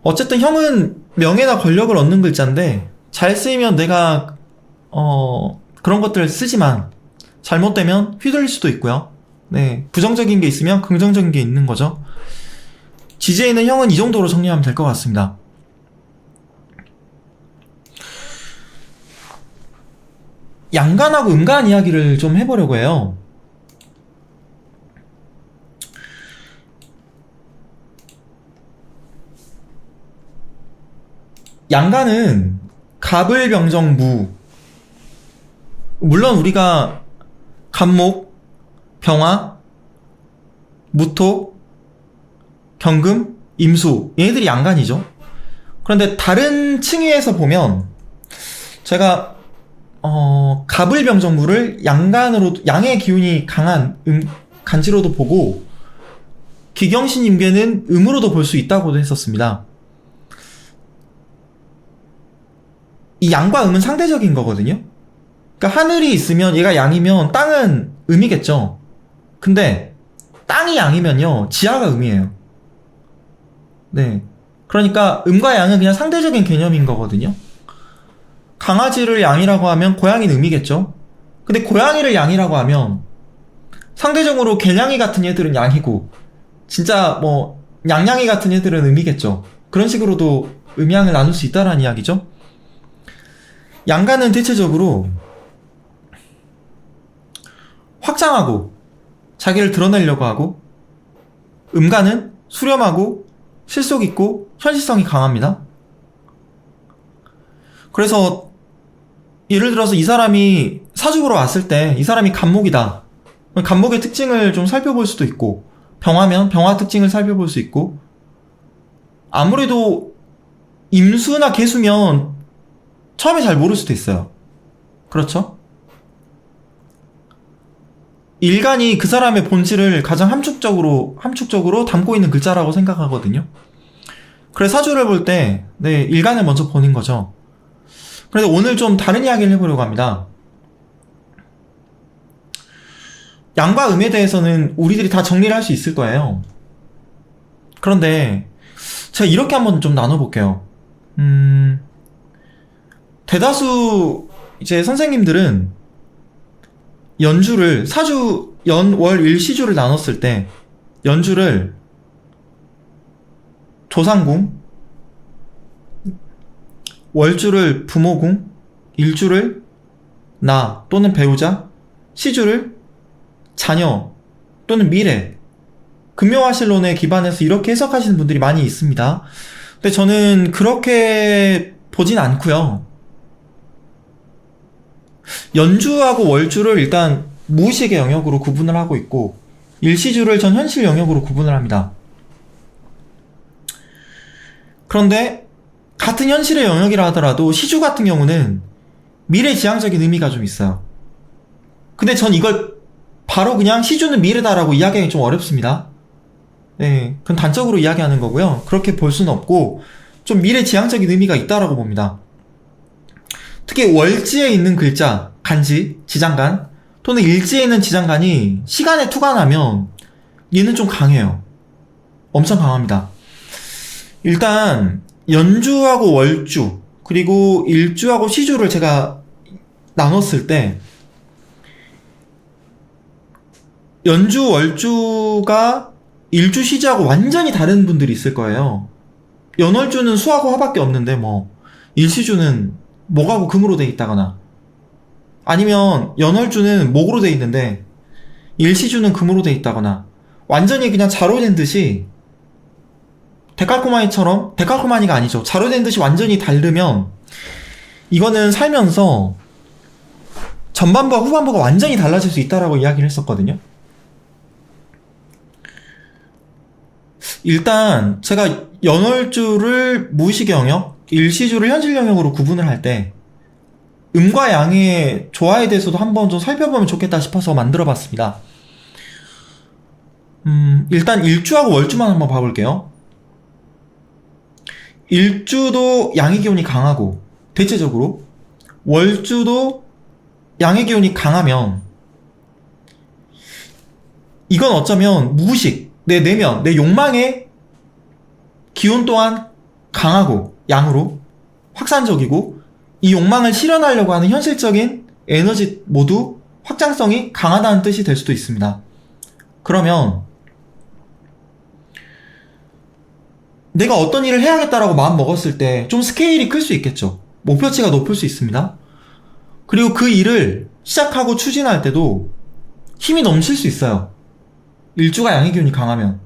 어쨌든 형은 명예나 권력을 얻는 글자인데 잘 쓰이면 내가 그런 것들을 쓰지만 잘못되면 휘둘릴 수도 있고요. 네, 부정적인 게 있으면 긍정적인 게 있는 거죠. 지지에는 형은 이 정도로 정리하면 될 것 같습니다. 양간하고 음간 이야기를 좀 해보려고 해요. 양간은 갑을병정무, 물론 우리가 갑목, 병화, 무토, 경금, 임수 얘네들이 양간이죠. 그런데 다른 층위에서 보면 제가 갑을병정무를 양간으로, 양의 기운이 강한 간지로도 보고 기경신 임계는 음으로도 볼 수 있다고도 했었습니다. 이 양과 음은 상대적인 거거든요. 그러니까 하늘이 있으면 얘가 양이면 땅은 음이겠죠. 근데 땅이 양이면요 지하가 음이에요. 네, 그러니까 음과 양은 그냥 상대적인 개념인 거거든요. 강아지를 양이라고 하면 고양이는 음이겠죠. 근데 고양이를 양이라고 하면 상대적으로 개냥이 같은 애들은 양이고 진짜 뭐 냥냥이 같은 애들은 음이겠죠. 그런 식으로도 음양을 나눌 수 있다라는 이야기죠. 양간은 대체적으로 확장하고 자기를 드러내려고 하고, 음간은 수렴하고 실속 있고 현실성이 강합니다. 그래서 예를 들어서 이 사람이 사주보러 왔을 때 이 사람이 갑목이다. 갑목의 특징을 좀 살펴볼 수도 있고, 병화면 병화 특징을 살펴볼 수 있고, 아무래도 임수나 계수면 처음에 잘 모를 수도 있어요. 그렇죠? 일간이 그 사람의 본질을 가장 함축적으로 담고 있는 글자라고 생각하거든요. 그래서 사주를 볼 때, 네, 일간을 먼저 보는 거죠. 그래서 오늘 좀 다른 이야기를 해보려고 합니다. 양과 음에 대해서는 우리들이 다 정리를 할 수 있을 거예요. 그런데 제가 이렇게 한번 좀 나눠볼게요. 대다수 이제 선생님들은 연주를 사주, 연, 월, 일, 시주를 나눴을 때 연주를 조상궁, 월주를 부모궁, 일주를 나 또는 배우자, 시주를 자녀 또는 미래, 금묘화실론에 기반해서 이렇게 해석하시는 분들이 많이 있습니다. 근데 저는 그렇게 보진 않고요. 연주하고 월주를 일단 무의식의 영역으로 구분을 하고 있고, 일시주를 전 현실 영역으로 구분을 합니다. 그런데 같은 현실의 영역이라 하더라도 시주 같은 경우는 미래지향적인 의미가 좀 있어요. 근데 전 이걸 바로 그냥 시주는 미래다라고 이야기하기 좀 어렵습니다. 네, 그건 단적으로 이야기하는 거고요. 그렇게 볼 수는 없고 좀 미래지향적인 의미가 있다라고 봅니다. 특히 월지에 있는 글자, 간지, 지장간 또는 일지에 있는 지장간이 시간에 투간하면 얘는 좀 강해요. 엄청 강합니다. 일단 연주하고 월주 그리고 일주하고 시주를 제가 나눴을 때 연주 월주가 일주 시주하고 완전히 다른 분들이 있을 거예요. 연월주는 수하고 화밖에 없는데 뭐 일시주는 목하고 금으로 돼 있다거나 아니면 연월주는 목으로 돼 있는데 일시주는 금으로 돼 있다거나 완전히 그냥 자로된 듯이 데칼코마니처럼, 데칼코마니가 아니죠. 자로된 듯이 완전히 다르면 이거는 살면서 전반부와 후반부가 완전히 달라질 수 있다라고 이야기를 했었거든요. 일단 제가 연월주를 무의식의 영역, 일시주를 현실 영역으로 구분을 할 때 음과 양의 조화에 대해서도 한번 좀 살펴보면 좋겠다 싶어서 만들어봤습니다. 일단 일주하고 월주만 한번 봐볼게요. 일주도 양의 기운이 강하고 대체적으로 월주도 양의 기운이 강하면 이건 어쩌면 무의식, 내 내면, 내 욕망의 기운 또한 강하고 양으로 확산적이고 이 욕망을 실현하려고 하는 현실적인 에너지 모두 확장성이 강하다는 뜻이 될 수도 있습니다. 그러면 내가 어떤 일을 해야겠다라고 마음 먹었을 때 좀 스케일이 클 수 있겠죠. 목표치가 높을 수 있습니다. 그리고 그 일을 시작하고 추진할 때도 힘이 넘칠 수 있어요. 일주가 양의 기운이 강하면.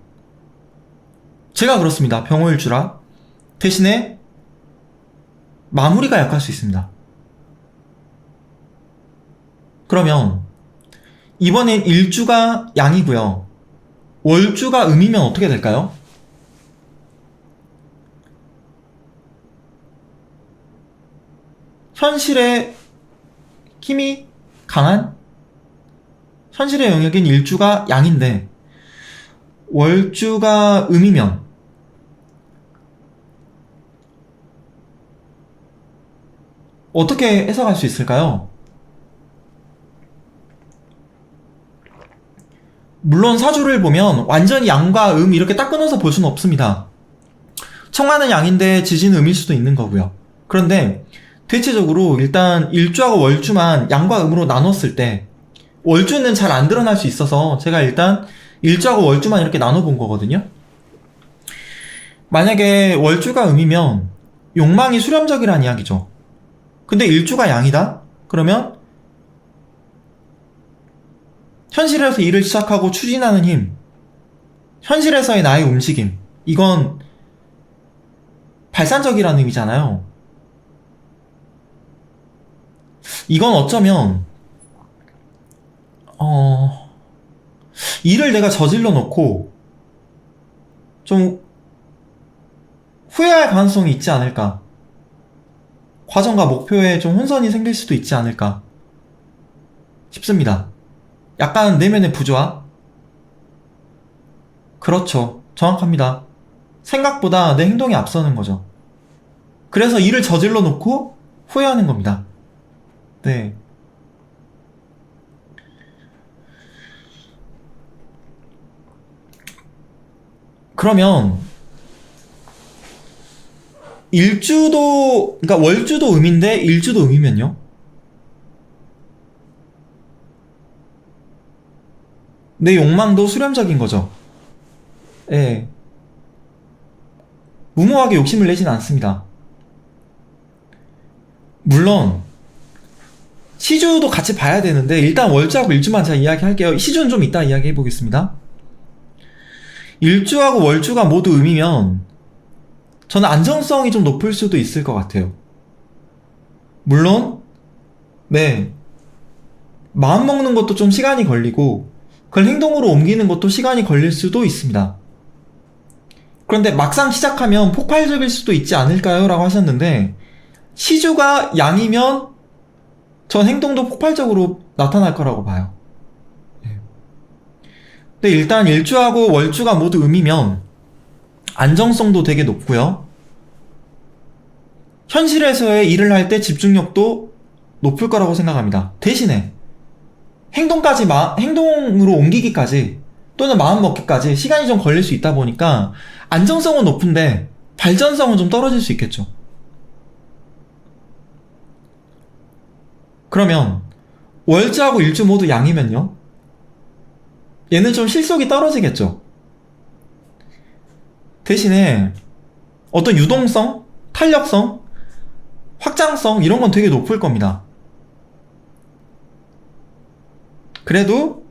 제가 그렇습니다. 병호일주라. 대신에 마무리가 약할 수 있습니다. 그러면 이번엔 일주가 양이고요. 월주가 음이면 어떻게 될까요? 현실의 힘이 강한 현실의 영역인 일주가 양인데 월주가 음이면 어떻게 해석할 수 있을까요? 물론 사주를 보면 완전히 양과 음 이렇게 딱 끊어서 볼 수는 없습니다. 청하는 양인데 지지는 음일 수도 있는 거고요. 그런데 대체적으로 일단 일주하고 월주만 양과 음으로 나눴을 때 월주는 잘 안 드러날 수 있어서 제가 일단 일주하고 월주만 이렇게 나눠본 거거든요. 만약에 월주가 음이면 욕망이 수렴적이란 이야기죠. 근데 일주가 양이다? 그러면 현실에서 일을 시작하고 추진하는 힘, 현실에서의 나의 움직임, 이건 발산적이라는 의미잖아요. 이건 어쩌면 일을 내가 저질러 놓고 좀 후회할 가능성이 있지 않을까. 과정과 목표에 좀 혼선이 생길 수도 있지 않을까 싶습니다. 약간 내면의 부조화? 그렇죠. 정확합니다. 생각보다 내 행동이 앞서는 거죠. 그래서 일을 저질러 놓고 후회하는 겁니다. 네. 그러면 일주도, 그러니까 월주도 음인데 일주도 음이면요? 내 욕망도 수렴적인 거죠. 예. 무모하게 욕심을 내진 않습니다. 물론 시주도 같이 봐야 되는데 일단 월주하고 일주만 제가 이야기할게요. 시주는 좀 이따 이야기해 보겠습니다. 일주하고 월주가 모두 음이면 저는 안정성이 좀 높을 수도 있을 것 같아요. 물론 네, 마음 먹는 것도 좀 시간이 걸리고 그걸 행동으로 옮기는 것도 시간이 걸릴 수도 있습니다. 그런데 막상 시작하면 폭발적일 수도 있지 않을까요? 라고 하셨는데 시주가 양이면 전 행동도 폭발적으로 나타날 거라고 봐요. 근데 일단 일주하고 월주가 모두 음이면 안정성도 되게 높고요. 현실에서의 일을 할 때 집중력도 높을 거라고 생각합니다. 대신에 행동으로 옮기기까지 또는 마음 먹기까지 시간이 좀 걸릴 수 있다 보니까 안정성은 높은데 발전성은 좀 떨어질 수 있겠죠. 그러면 월주하고 일주 모두 양이면요? 얘는 좀 실속이 떨어지겠죠. 대신에 어떤 유동성, 탄력성, 확장성 이런 건 되게 높을 겁니다. 그래도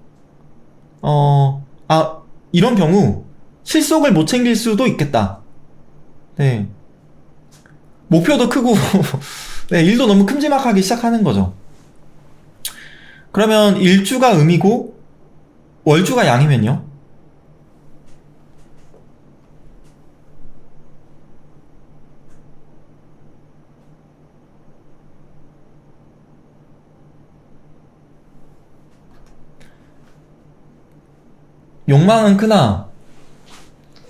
이런 경우 실속을 못 챙길 수도 있겠다. 네. 목표도 크고 네, 일도 너무 큼지막하게 시작하는 거죠. 그러면 일주가 음이고 월주가 양이면요? 욕망은 크나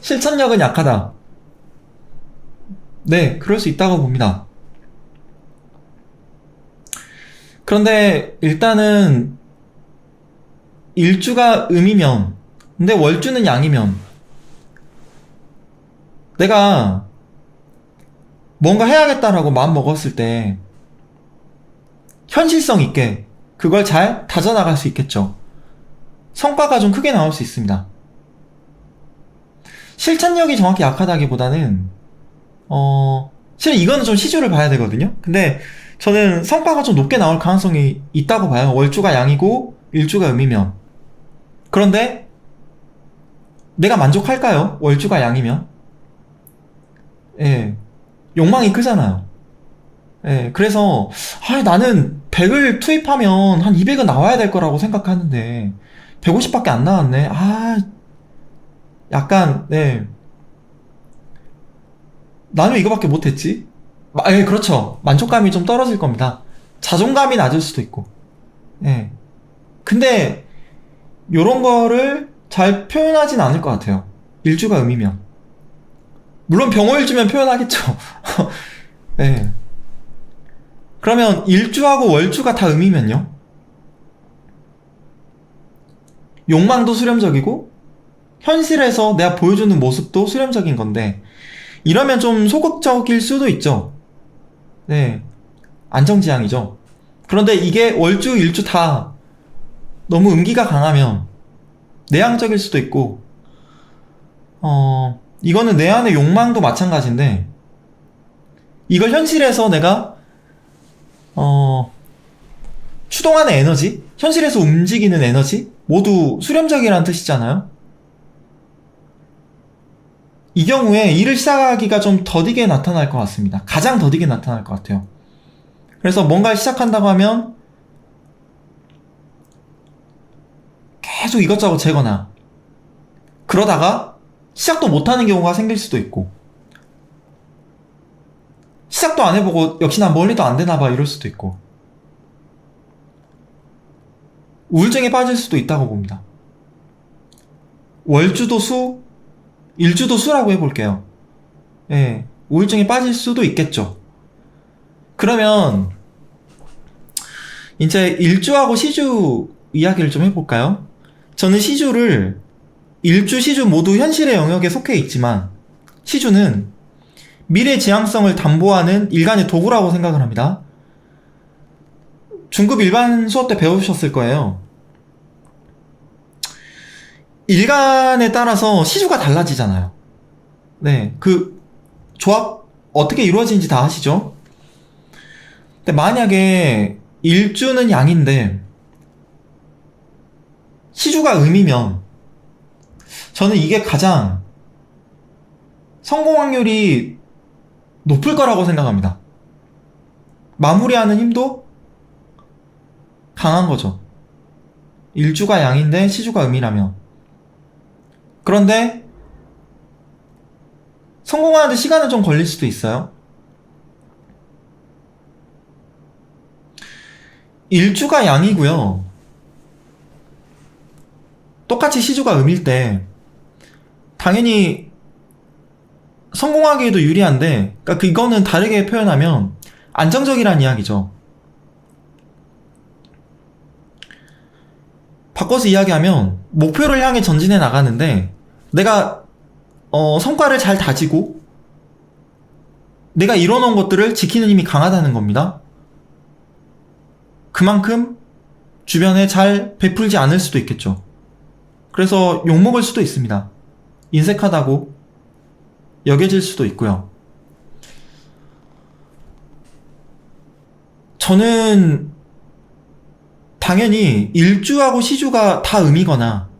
실천력은 약하다. 네, 그럴 수 있다고 봅니다. 그런데 일단은 일주가 음이면 근데 월주는 양이면 내가 뭔가 해야겠다라고 마음 먹었을 때 현실성 있게 그걸 잘 다져나갈 수 있겠죠. 성과가 좀 크게 나올 수 있습니다. 실천력이 정확히 약하다기보다는 실은 이거는 좀 시주를 봐야 되거든요. 근데 저는 성과가 좀 높게 나올 가능성이 있다고 봐요. 월주가 양이고 일주가 음이면. 그런데 내가 만족할까요? 월주가 양이면? 예, 욕망이 크잖아요. 예, 그래서 나는 100을 투입하면 한 200은 나와야 될 거라고 생각하는데 150밖에 안 나왔네. 약간 네, 나는 이거밖에 못했지? 예, 그렇죠. 만족감이 좀 떨어질 겁니다. 자존감이 낮을 수도 있고. 예. 근데 요런 거를 잘 표현하진 않을 것 같아요. 일주가 음이면. 물론 병호일주면 표현하겠죠. 예. 그러면 일주하고 월주가 다 음이면요? 욕망도 수렴적이고 현실에서 내가 보여주는 모습도 수렴적인 건데 이러면 좀 소극적일 수도 있죠. 네, 안정지향이죠. 그런데 이게 월주, 일주 다 너무 음기가 강하면 내향적일 수도 있고 이거는 내 안의 욕망도 마찬가지인데 이걸 현실에서 내가 추동하는 에너지, 현실에서 움직이는 에너지 모두 수렴적이라는 뜻이잖아요. 이 경우에 일을 시작하기가 좀 더디게 나타날 것 같습니다. 가장 더디게 나타날 것 같아요. 그래서 뭔가를 시작한다고 하면 계속 이것저것 재거나 그러다가 시작도 못하는 경우가 생길 수도 있고 시작도 안 해보고 역시나 멀리도 안 되나봐 이럴 수도 있고 우울증에 빠질 수도 있다고 봅니다. 월주도 수, 일주도 수라고 해볼게요. 예, 우울증에 빠질 수도 있겠죠. 그러면 이제 일주하고 시주 이야기를 좀 해볼까요? 저는 시주를 일주, 시주 모두 현실의 영역에 속해 있지만 시주는 미래 지향성을 담보하는 일간의 도구라고 생각을 합니다. 중급 일반 수업 때 배우셨을 거예요. 일간에 따라서 시주가 달라지잖아요. 네, 그 조합 어떻게 이루어지는지 다 아시죠? 근데 만약에 일주는 양인데 시주가 음이면 저는 이게 가장 성공 확률이 높을 거라고 생각합니다. 마무리하는 힘도 강한 거죠. 일주가 양인데 시주가 음이라면. 그런데 성공하는데 시간은 좀 걸릴 수도 있어요. 일주가 양이고요. 똑같이 시주가 음일 때 당연히 성공하기에도 유리한데, 그러니까 그거는 다르게 표현하면 안정적이란 이야기죠. 바꿔서 이야기하면 목표를 향해 전진해 나가는데 내가 성과를 잘 다지고 내가 이뤄놓은 것들을 지키는 힘이 강하다는 겁니다. 그만큼 주변에 잘 베풀지 않을 수도 있겠죠. 그래서 욕먹을 수도 있습니다. 인색하다고 여겨질 수도 있고요. 저는 당연히 일주하고 시주가 다 음이거나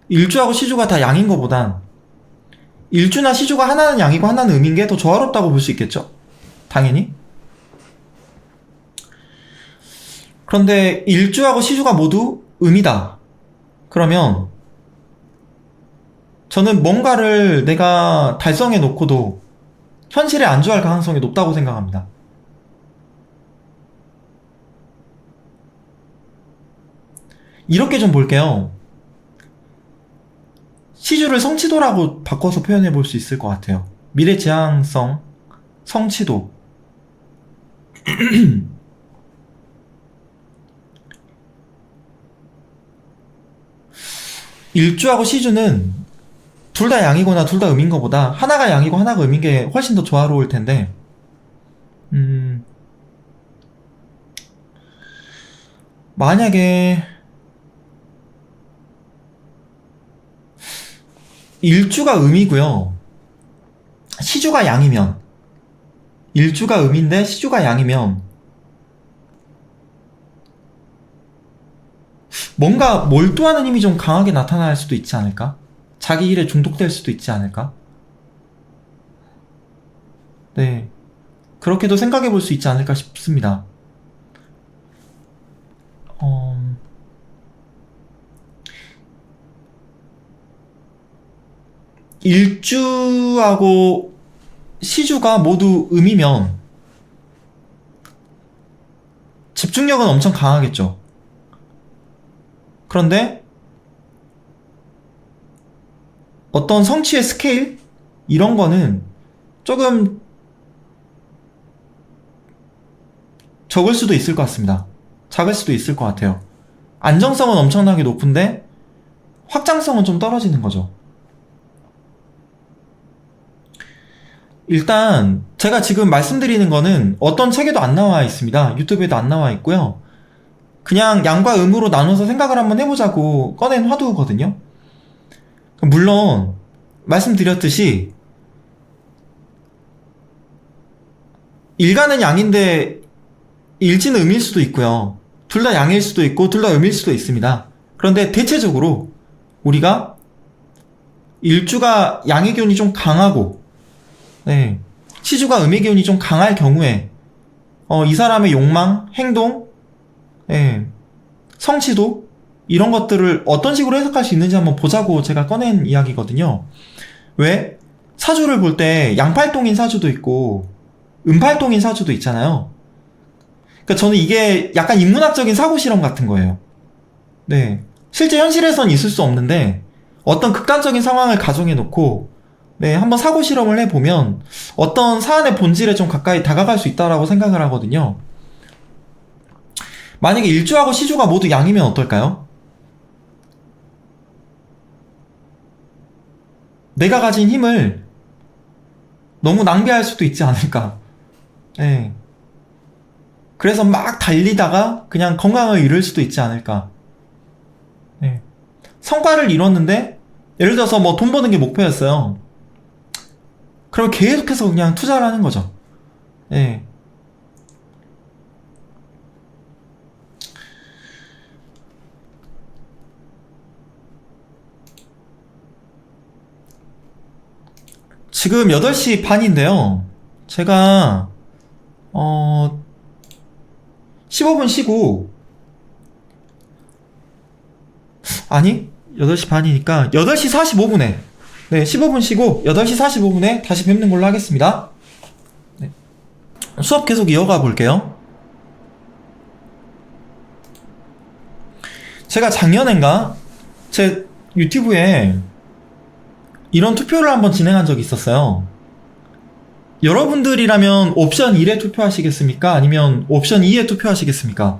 일주하고 시주가 다 양인 것보단 일주나 시주가 하나는 양이고 하나는 음인 게 더 조화롭다고 볼 수 있겠죠? 당연히. 그런데 일주하고 시주가 모두 음이다. 그러면 저는 뭔가를 내가 달성해 놓고도 현실에 안주할 가능성이 높다고 생각합니다. 이렇게 좀 볼게요. 시주를 성취도라고 바꿔서 표현해 볼 수 있을 것 같아요. 미래지향성, 성취도. 일주하고 시주는 둘 다 양이거나 둘 다 음인 것보다 하나가 양이고 하나가 음인 게 훨씬 더 조화로울 텐데, 만약에 일주가 음이고요, 시주가 양이면, 일주가 음인데 시주가 양이면 뭔가 몰두하는 힘이 좀 강하게 나타날 수도 있지 않을까? 자기 일에 중독될 수도 있지 않을까? 네, 그렇게도 생각해 볼 수 있지 않을까 싶습니다. 일주하고 시주가 모두 음이면 집중력은 엄청 강하겠죠. 그런데 어떤 성취의 스케일? 이런 거는 조금 적을 수도 있을 것 같습니다. 작을 수도 있을 것 같아요. 안정성은 엄청나게 높은데 확장성은 좀 떨어지는 거죠. 일단 제가 지금 말씀드리는 거는 어떤 책에도 안 나와 있습니다. 유튜브에도 안 나와 있고요. 그냥 양과 음으로 나눠서 생각을 한번 해보자고 꺼낸 화두거든요. 물론 말씀드렸듯이 일간은 양인데 일지는 음일 수도 있고요. 둘 다 양일 수도 있고 둘 다 음일 수도 있습니다. 그런데 대체적으로 우리가 일주가 양의 기운이 좀 강하고, 네, 시주가 음의 기운이 좀 강할 경우에 이 사람의 욕망, 행동, 네, 성취도, 이런 것들을 어떤 식으로 해석할 수 있는지 한번 보자고 제가 꺼낸 이야기거든요. 왜? 사주를 볼 때 양팔동인 사주도 있고 음팔동인 사주도 있잖아요. 그러니까 저는 이게 약간 인문학적인 사고 실험 같은 거예요. 네, 실제 현실에선 있을 수 없는데 어떤 극단적인 상황을 가정해 놓고, 네, 한번 사고 실험을 해보면 어떤 사안의 본질에 좀 가까이 다가갈 수 있다라고 생각을 하거든요. 만약에 일주하고 시주가 모두 양이면 어떨까요? 내가 가진 힘을 너무 낭비할 수도 있지 않을까. 예. 그래서 막 달리다가 그냥 건강을 잃을 수도 있지 않을까. 예. 성과를 이뤘는데, 예를 들어서 뭐 돈 버는 게 목표였어요. 그럼 계속해서 그냥 투자를 하는 거죠. 예. 지금 8시 반인데요. 제가 15분 쉬고, 아니 8시 반이니까 8시 45분에, 네, 15분 쉬고 8시 45분에 다시 뵙는 걸로 하겠습니다. 네. 수업 계속 이어가 볼게요. 제가 작년엔가 제 유튜브에 이런 투표를 한번 진행한 적이 있었어요. 여러분들이라면 옵션 1에 투표하시겠습니까? 아니면 옵션 2에 투표하시겠습니까?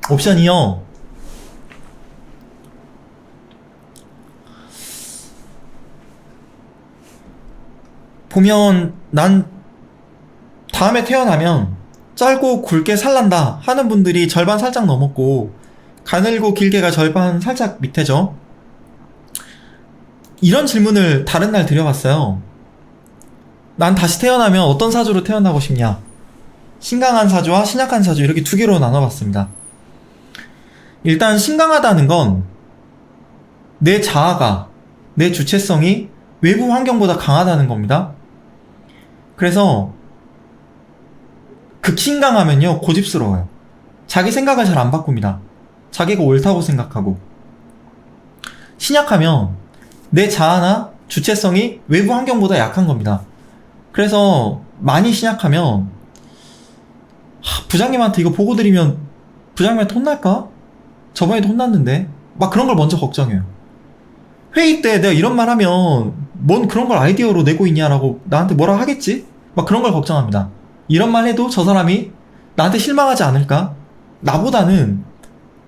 옵션 2요. 보면 난 다음에 태어나면 짧고 굵게 살란다 하는 분들이 절반 살짝 넘었고, 가늘고 길게가 절반 살짝 밑에죠. 이런 질문을 다른 날 드려봤어요. 난 다시 태어나면 어떤 사주로 태어나고 싶냐? 신강한 사주와 신약한 사주, 이렇게 두 개로 나눠봤습니다. 일단 신강하다는 건 내 자아가, 내 주체성이 외부 환경보다 강하다는 겁니다. 그래서 극신강하면요, 고집스러워요. 자기 생각을 잘 안 바꿉니다. 자기가 옳다고 생각하고. 신약하면 내 자아나 주체성이 외부 환경보다 약한 겁니다. 그래서 많이 신약하면 부장님한테 이거 보고 드리면 부장님한테 혼날까? 저번에도 혼났는데, 막 그런 걸 먼저 걱정해요. 회의 때 내가 이런 말 하면 뭔 그런 걸 아이디어로 내고 있냐라고 나한테 뭐라 하겠지? 막 그런 걸 걱정합니다. 이런 말 해도 저 사람이 나한테 실망하지 않을까? 나보다는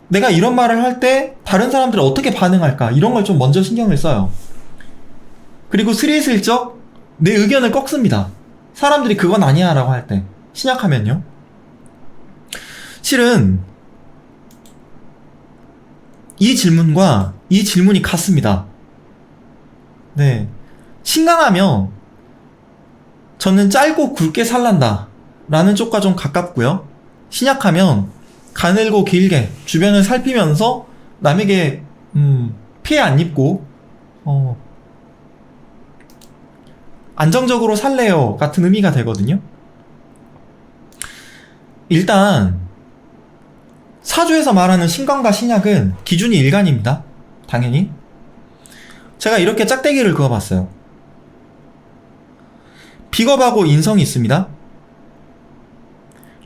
내가 이런 말을 할 때 다른 사람들이 어떻게 반응할까? 이런 걸 좀 먼저 신경을 써요. 그리고 스리슬쩍 내 의견을 꺾습니다. 사람들이 그건 아니야 라고 할 때. 신약하면요. 실은 이 질문과 이 질문이 같습니다. 네. 신강하면 저는 짧고 굵게 살란다 라는 쪽과 좀 가깝고요. 신약하면 가늘고 길게 주변을 살피면서 남에게 피해 안 입고 안정적으로 살래요 같은 의미가 되거든요. 일단 사주에서 말하는 신강과 신약은 기준이 일간입니다. 당연히. 제가 이렇게 짝대기를 그어봤어요. 비겁하고 인성이 있습니다.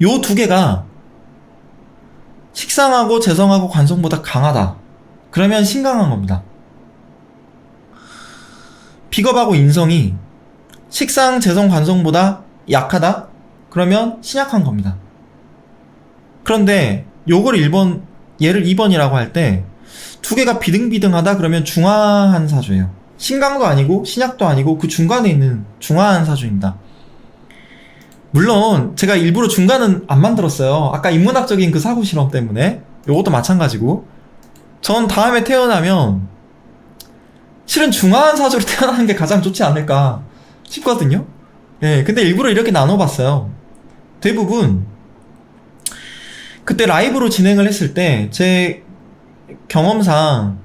요 두 개가 식상하고 재성하고 관성보다 강하다. 그러면 신강한 겁니다. 비겁하고 인성이 식상, 재성, 관성보다 약하다? 그러면 신약한 겁니다. 그런데 요걸 얘를 2번이라고 할 때 두 개가 비등비등하다? 그러면 중화한 사주예요. 신강도 아니고 신약도 아니고 그 중간에 있는 중화한 사주입니다. 물론 제가 일부러 중간은 안 만들었어요. 아까 인문학적인 그 사고 실험 때문에. 요것도 마찬가지고, 전 다음에 태어나면 실은 중화한 사주로 태어나는 게 가장 좋지 않을까 싶거든요. 예, 근데 일부러 이렇게 나눠봤어요. 대부분 그때 라이브로 진행을 했을 때 제 경험상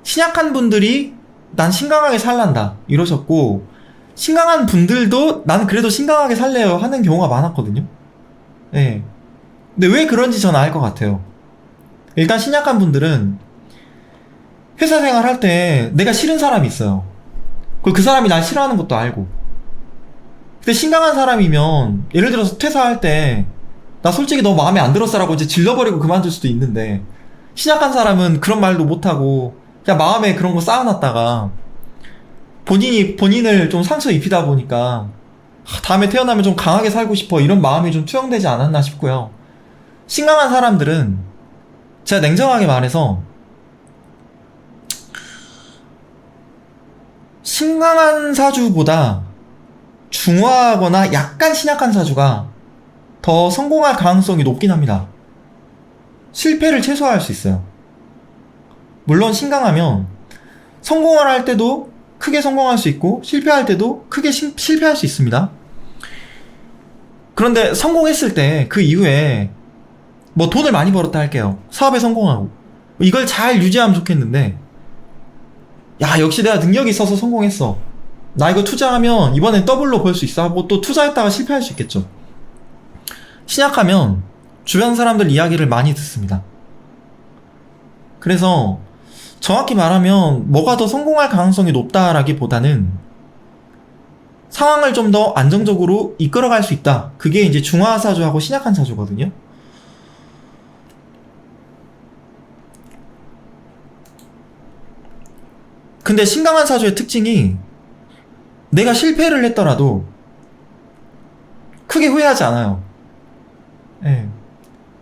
신약한 분들이 난 신강하게 살란다 이러셨고, 신강한 분들도 난 그래도 신강하게 살래요 하는 경우가 많았거든요. 예. 근데 왜 그런지 저는 알 것 같아요. 일단 신약한 분들은 회사 생활 할 때 내가 싫은 사람이 있어요. 그리고 그 사람이 날 싫어하는 것도 알고. 근데 신강한 사람이면 예를 들어서 퇴사할 때 나 솔직히 너 마음에 안 들었어라고 이제 질러버리고 그만둘 수도 있는데, 신약한 사람은 그런 말도 못하고 그냥 마음에 그런 거 쌓아놨다가 본인을 좀 상처 입히다 보니까 다음에 태어나면 좀 강하게 살고 싶어 이런 마음이 좀 투영되지 않았나 싶고요. 신강한 사람들은 제가 냉정하게 말해서 신강한 사주보다 중화하거나 약간 신약한 사주가 더 성공할 가능성이 높긴 합니다. 실패를 최소화할 수 있어요. 물론 신강하면 성공을 할 때도 크게 성공할 수 있고 실패할 때도 크게 실패할 수 있습니다. 그런데 성공했을 때 그 이후에 뭐 돈을 많이 벌었다 할게요. 사업에 성공하고 이걸 잘 유지하면 좋겠는데, 야 역시 내가 능력이 있어서 성공했어, 나 이거 투자하면 이번엔 더블로 벌 수 있어 하고 또 투자했다가 실패할 수 있겠죠. 신약하면 주변 사람들 이야기를 많이 듣습니다. 그래서 정확히 말하면 뭐가 더 성공할 가능성이 높다라기보다는 상황을 좀 더 안정적으로 이끌어갈 수 있다, 그게 이제 중화사주하고 신약한 사주거든요. 근데 신강한 사주의 특징이 내가 실패를 했더라도 크게 후회하지 않아요. 예.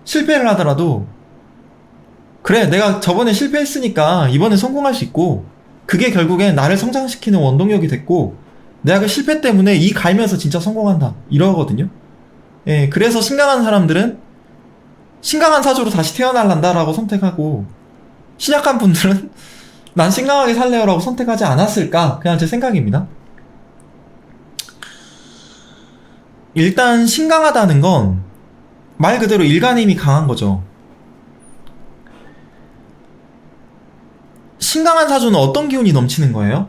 실패를 하더라도 그래 내가 저번에 실패했으니까 이번에 성공할 수 있고, 그게 결국엔 나를 성장시키는 원동력이 됐고 내가 그 실패 때문에 이 갈면서 진짜 성공한다 이러거든요. 예. 그래서 신강한 사람들은 신강한 사주로 다시 태어날란다 라고 선택하고, 신약한 분들은 난 신강하게 살래요 라고 선택하지 않았을까, 그냥 제 생각입니다. 일단 신강하다는 건 말 그대로 일간의 힘이 강한 거죠. 신강한 사주는 어떤 기운이 넘치는 거예요?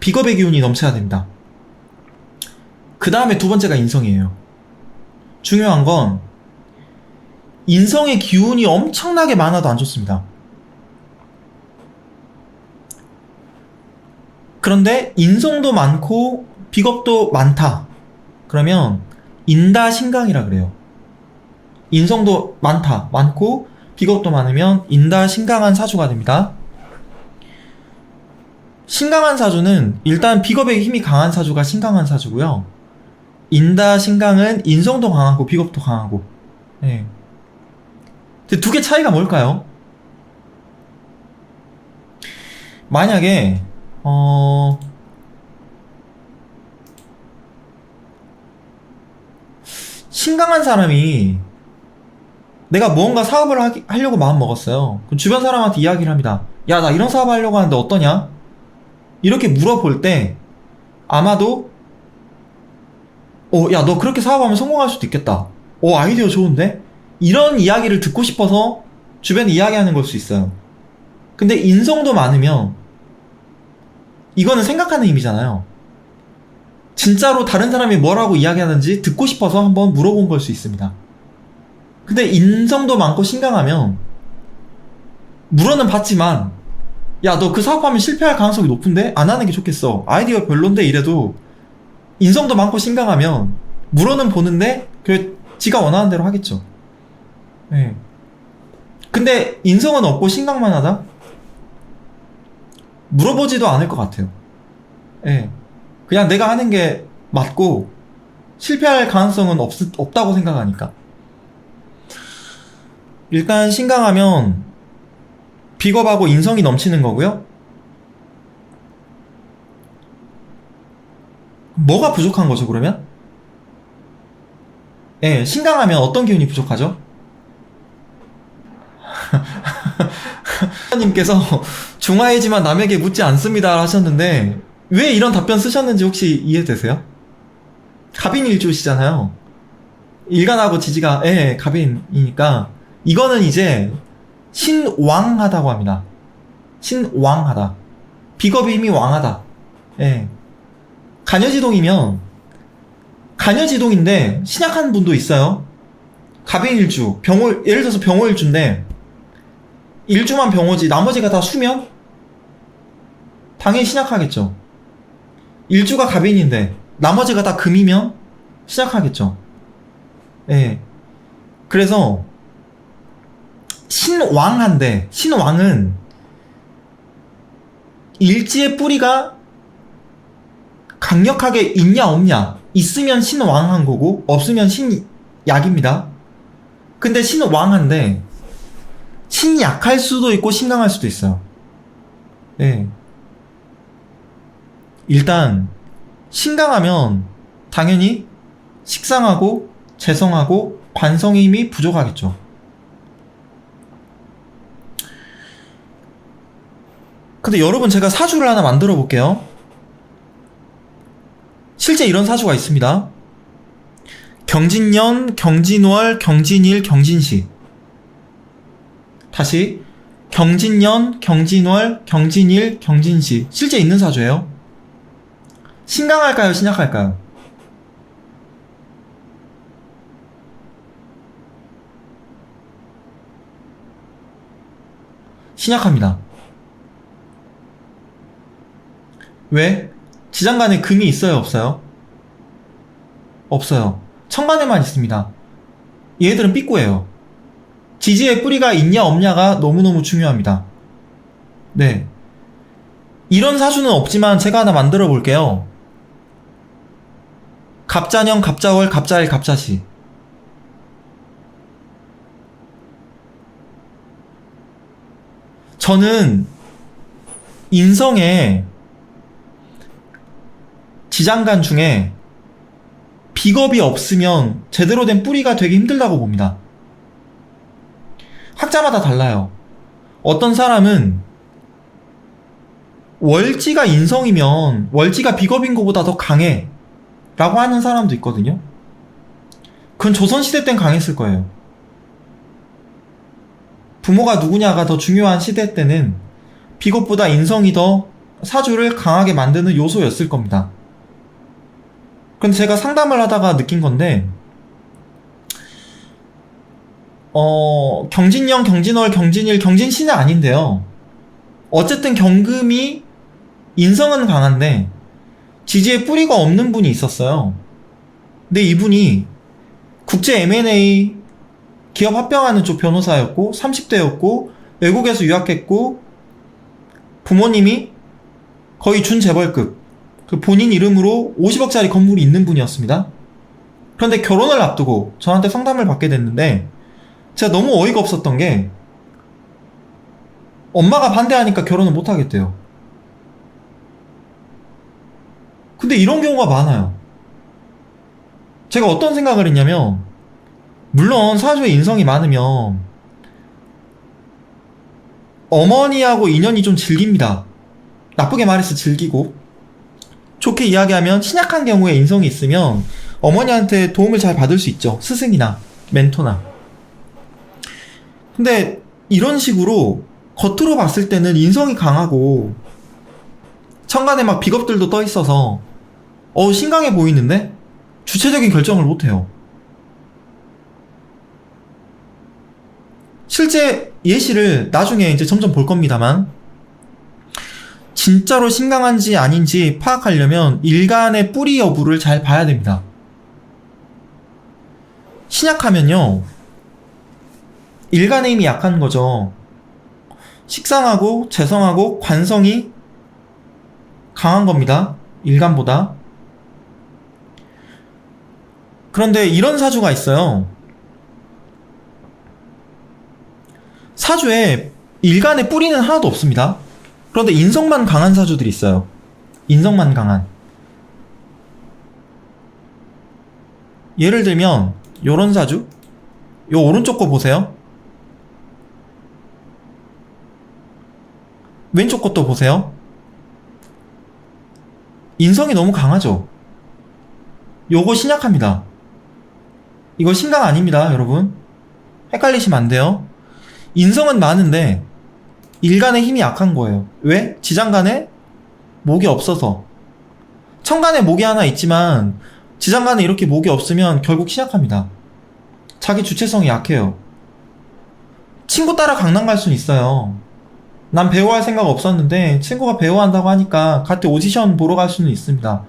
비겁의 기운이 넘쳐야 됩니다. 그 다음에 두 번째가 인성이에요. 중요한 건 인성의 기운이 엄청나게 많아도 안 좋습니다. 그런데 인성도 많고 비겁도 많다, 그러면 인다신강이라 그래요. 인성도 많고 비겁도 많으면 인다신강한 사주가 됩니다. 신강한 사주는 일단 비겁의 힘이 강한 사주가 신강한 사주고요, 인다신강은 인성도 강하고 비겁도 강하고. 네. 두 개 차이가 뭘까요? 만약에 신강한 사람이 내가 무언가 사업을 하려고 마음 먹었어요. 그럼 주변 사람한테 이야기를 합니다. 야 나 이런 사업 하려고 하는데 어떠냐? 이렇게 물어볼 때 아마도 야 너 그렇게 사업하면 성공할 수도 있겠다, 아이디어 좋은데? 이런 이야기를 듣고 싶어서 주변에 이야기하는 걸 수 있어요. 근데 인성도 많으면 이거는 생각하는 힘이잖아요. 진짜로 다른 사람이 뭐라고 이야기하는지 듣고 싶어서 한번 물어본 걸 수 있습니다. 근데 인성도 많고 신강하면 물어는 봤지만 야 너 그 사업하면 실패할 가능성이 높은데 안 하는 게 좋겠어, 아이디어 별론데 이래도 인성도 많고 신강하면 물어는 보는데 그래 지가 원하는 대로 하겠죠. 네. 근데 인성은 없고 신강만 하다? 물어보지도 않을 것 같아요. 예. 그냥 내가 하는 게 맞고 실패할 가능성은 없다고 생각하니까. 일단 신강하면 비겁하고 인성이 넘치는 거고요. 뭐가 부족한 거죠 그러면? 예, 신강하면 어떤 기운이 부족하죠? 님께서 중화이지만 남에게 묻지 않습니다 하셨는데 왜 이런 답변 쓰셨는지 혹시 이해되세요? 갑인일주시잖아요. 일간하고 지지가 갑인이니까 이거는 이제 신왕하다고 합니다. 신왕하다. 비겁의 힘이 왕하다. 간여지동이면 간여지동인데 신약한 분도 있어요. 갑인일주, 예를 들어서 병호일주인데 일주만 병호지 나머지가 다 수면? 당연히 신약하겠죠. 일주가 갑인인데 나머지가 다 금이면 신약하겠죠. 그래서 신왕한데, 신왕은 일지의 뿌리가 강력하게 있냐 없냐, 있으면 신왕한 거고 없으면 신약입니다. 근데 신왕한데 신약할 수도 있고 신강할 수도 있어요. 네. 일단 신강하면 당연히 식상하고 재성하고 관성의 힘이 부족하겠죠. 근데 여러분, 제가 사주를 하나 만들어 볼게요. 실제 이런 사주가 있습니다. 경진년, 경진월, 경진일, 경진시. 다시 경진년, 경진월, 경진일, 경진시. 실제 있는 사주예요. 신강할까요? 신약할까요? 신약합니다. 왜? 지장간에 금이 있어요? 없어요? 없어요. 천간에만 있습니다. 얘들은 삐꾸예요. 지지의 뿌리가 있냐 없냐가 너무너무 중요합니다. 네. 이런 사주는 없지만 제가 하나 만들어 볼게요. 갑자년, 갑자월, 갑자일, 갑자시. 저는 인성에 지장간 중에 비겁이 없으면 제대로 된 뿌리가 되기 힘들다고 봅니다. 학자마다 달라요. 어떤 사람은 월지가 인성이면 월지가 비겁인 것보다 더 강해 라고 하는 사람도 있거든요. 그건 조선시대 땐 강했을 거예요. 부모가 누구냐가 더 중요한 시대 때는 비겁보다 인성이 더 사주를 강하게 만드는 요소였을 겁니다. 근데 제가 상담을 하다가 느낀 건데, 경진년, 경진월, 경진일, 경진시는 아닌데요. 어쨌든 경금이 인성은 강한데 지지에 뿌리가 없는 분이 있었어요. 근데 이분이 국제 M&A 기업 합병하는 쪽 변호사였고 30대였고 외국에서 유학했고 부모님이 거의 준재벌급, 그 본인 이름으로 50억짜리 건물이 있는 분이었습니다. 그런데 결혼을 앞두고 저한테 상담을 받게 됐는데 제가 너무 어이가 없었던 게 엄마가 반대하니까 결혼을 못 하겠대요. 근데 이런 경우가 많아요. 제가 어떤 생각을 했냐면, 물론 사주에 인성이 많으면 어머니하고 인연이 좀 질깁니다. 나쁘게 말해서 질기고, 좋게 이야기하면 신약한 경우에 인성이 있으면 어머니한테 도움을 잘 받을 수 있죠. 스승이나 멘토나. 근데 이런 식으로 겉으로 봤을 때는 인성이 강하고 천간에 막 비겁들도 떠 있어서 신강해 보이는데 주체적인 결정을 못해요. 실제 예시를 나중에 이제 점점 볼 겁니다만, 진짜로 신강한지 아닌지 파악하려면 일간의 뿌리 여부를 잘 봐야 됩니다. 신약하면요, 일간의 힘이 약한 거죠. 식상하고 재성하고 관성이 강한 겁니다. 일간보다. 그런데 이런 사주가 있어요. 사주에 일간의 뿌리는 하나도 없습니다. 그런데 인성만 강한 사주들이 있어요. 인성만 강한. 예를 들면 요런 사주, 요 오른쪽 거 보세요. 왼쪽 것도 보세요. 인성이 너무 강하죠. 요거 신약합니다. 이거 신강 아닙니다, 여러분. 헷갈리시면 안 돼요. 인성은 많은데 일간의 힘이 약한 거예요. 왜? 지장간에 목이 없어서. 천간에 목이 하나 있지만 지장간에 이렇게 목이 없으면 결국 신약합니다. 자기 주체성이 약해요. 친구 따라 강남 갈 수는 있어요. 난 배우할 생각 없었는데 친구가 배우한다고 하니까 같이 오디션 보러 갈 수는 있습니다.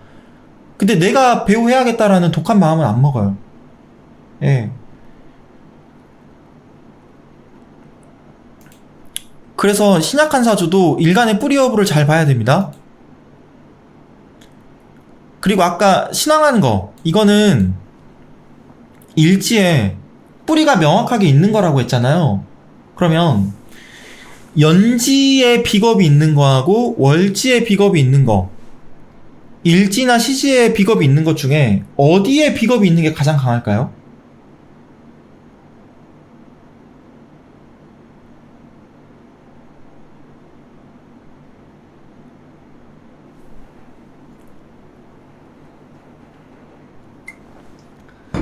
근데 내가 배우 해야겠다라는 독한 마음은 안 먹어요. 예. 그래서 신약한 사주도 일간의 뿌리 여부를 잘 봐야 됩니다. 그리고 아까 신앙하는 거, 이거는 일지에 뿌리가 명확하게 있는 거라고 했잖아요. 그러면 연지에 비겁이 있는 거하고 월지에 비겁이 있는 거, 일지나 시지에 비겁이 있는 것 중에 어디에 비겁이 있는 게 가장 강할까요?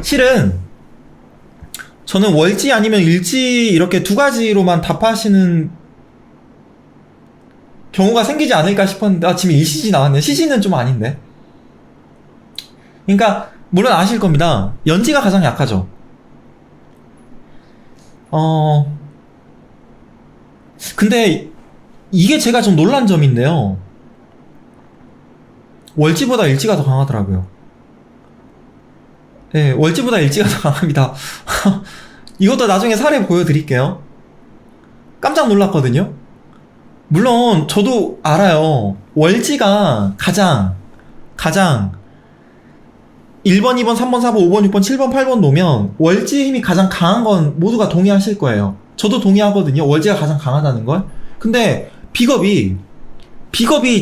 실은 저는 월지 아니면 일지 이렇게 두 가지로만 답하시는 경우가 생기지 않을까 싶었는데, 아, 지금 일시지 나왔네. 시지는 좀 아닌데. 그러니까 물론 아실 겁니다. 연지가 가장 약하죠. 근데 이게 제가 좀 놀란 점인데요. 월지보다 일지가 더 강하더라고요. 네, 월지보다 일지가 더 강합니다. 이것도 나중에 사례 보여드릴게요. 깜짝 놀랐거든요. 물론 저도 알아요. 월지가 가장 1번, 2번, 3번, 4번, 5번, 6번, 7번, 8번 놓으면 월지의 힘이 가장 강한 건 모두가 동의하실 거예요. 저도 동의하거든요. 월지가 가장 강하다는 걸. 근데 비겁이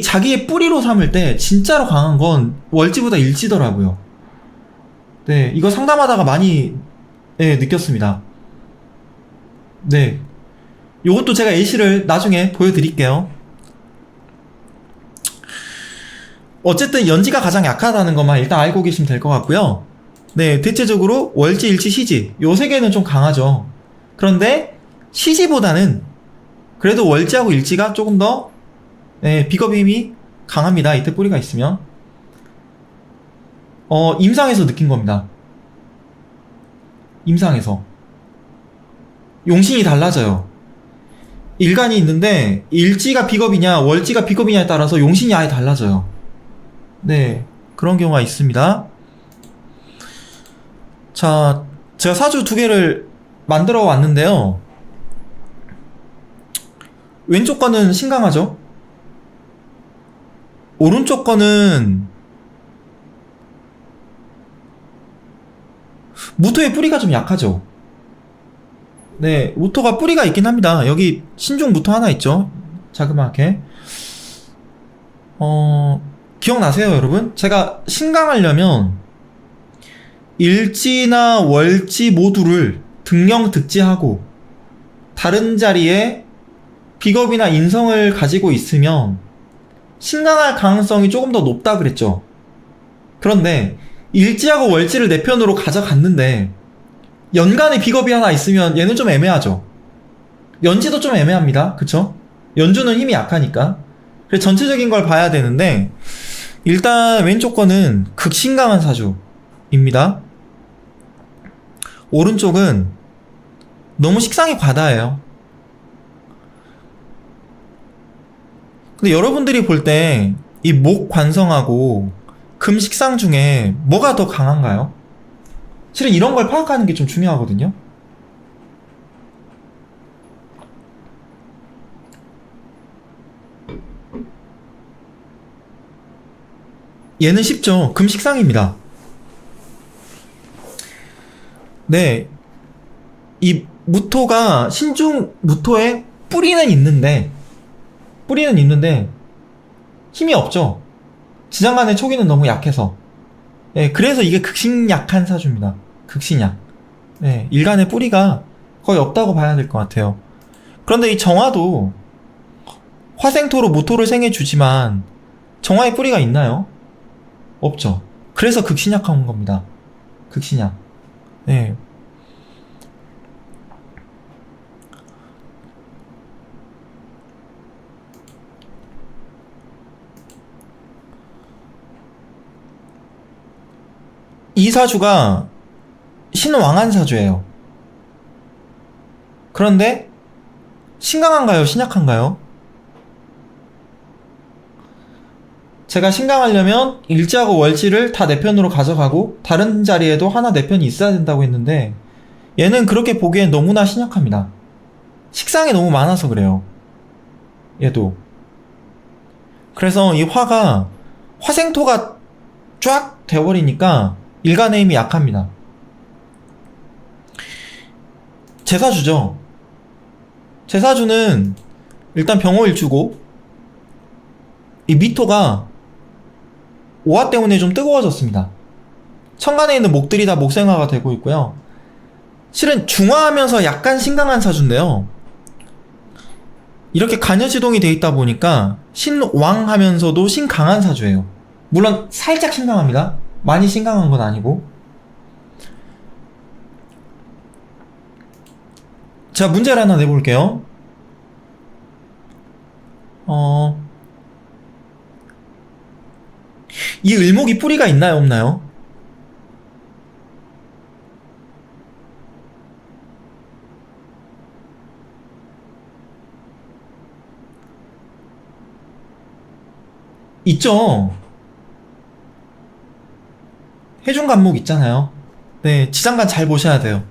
자기의 뿌리로 삼을 때 진짜로 강한 건 월지보다 일지더라고요. 네, 이거 상담하다가 많이 느꼈습니다. 네, 요것도 제가 예시를 나중에 보여드릴게요. 어쨌든 연지가 가장 약하다는 것만 일단 알고 계시면 될 것 같고요. 네, 대체적으로 월지, 일지, 시지 요 세 개는 좀 강하죠. 그런데 시지보다는 그래도 월지하고 일지가 조금 더 비겁의 힘이 강합니다. 이때 뿌리가 있으면. 임상에서 느낀 겁니다. 임상에서 용신이 달라져요. 일간이 있는데 일지가 비겁이냐 월지가 비겁이냐에 따라서 용신이 아예 달라져요. 네, 그런 경우가 있습니다. 자, 제가 사주 두 개를 만들어 왔는데요. 왼쪽 거는 신강하죠. 오른쪽 거는 무토의 뿌리가 좀 약하죠. 네, 무토가 뿌리가 있긴 합니다. 여기 신중 무토 하나 있죠. 자그맣게. 기억나세요, 여러분? 제가 신강하려면 일지나 월지 모두를 등령득지하고 다른 자리에 비겁이나 인성을 가지고 있으면 신강할 가능성이 조금 더 높다 그랬죠. 그런데 일지하고 월지를 내 편으로 가져갔는데 연간에 비겁이 하나 있으면 얘는 좀 애매하죠. 연지도 좀 애매합니다. 그쵸? 연주는 힘이 약하니까. 그래서 전체적인 걸 봐야 되는데 일단 왼쪽 거는 극신강한 사주입니다. 오른쪽은 너무 식상이 과다해요. 근데 여러분들이 볼 때 이 목 관성하고 금 식상 중에 뭐가 더 강한가요? 실은 이런 걸 파악하는 게 좀 중요하거든요. 얘는 쉽죠. 금 식상입니다. 네, 이 무토가 신중 무토에 뿌리는 있는데 힘이 없죠. 지장간의 초기는 너무 약해서. 네, 그래서 이게 극신약한 사주입니다. 극신약. 네, 일간의 뿌리가 거의 없다고 봐야 될 것 같아요. 그런데 이 정화도 화생토로 무토를 생해주지만 정화의 뿌리가 있나요? 없죠. 그래서 극신약한 겁니다. 극신약. 네. 이 사주가 신왕한 사주예요. 그런데 신강한가요? 신약한가요? 제가 신강하려면 일지하고 월지를 다 내 편으로 가져가고 다른 자리에도 하나 내 편이 있어야 된다고 했는데 얘는 그렇게 보기엔 너무나 신약합니다. 식상이 너무 많아서 그래요. 얘도. 그래서 이 화가 화생토가 쫙 돼버리니까 일간의 힘이 약합니다. 제사주죠. 제사주는 일단 병호일주고, 이 미토가 오화 때문에 좀 뜨거워졌습니다. 천간에 있는 목들이 다 목생화가 되고 있고요. 실은 중화하면서 약간 신강한 사주인데요. 이렇게 간여지동이 돼 있다 보니까 신왕하면서도 신강한 사주예요. 물론 살짝 신강합니다. 많이 신강한 건 아니고. 자, 문제를 하나 내볼게요. 이 을목이 뿌리가 있나요, 없나요? 있죠. 해중 간목 있잖아요. 네, 지장간 잘 보셔야 돼요.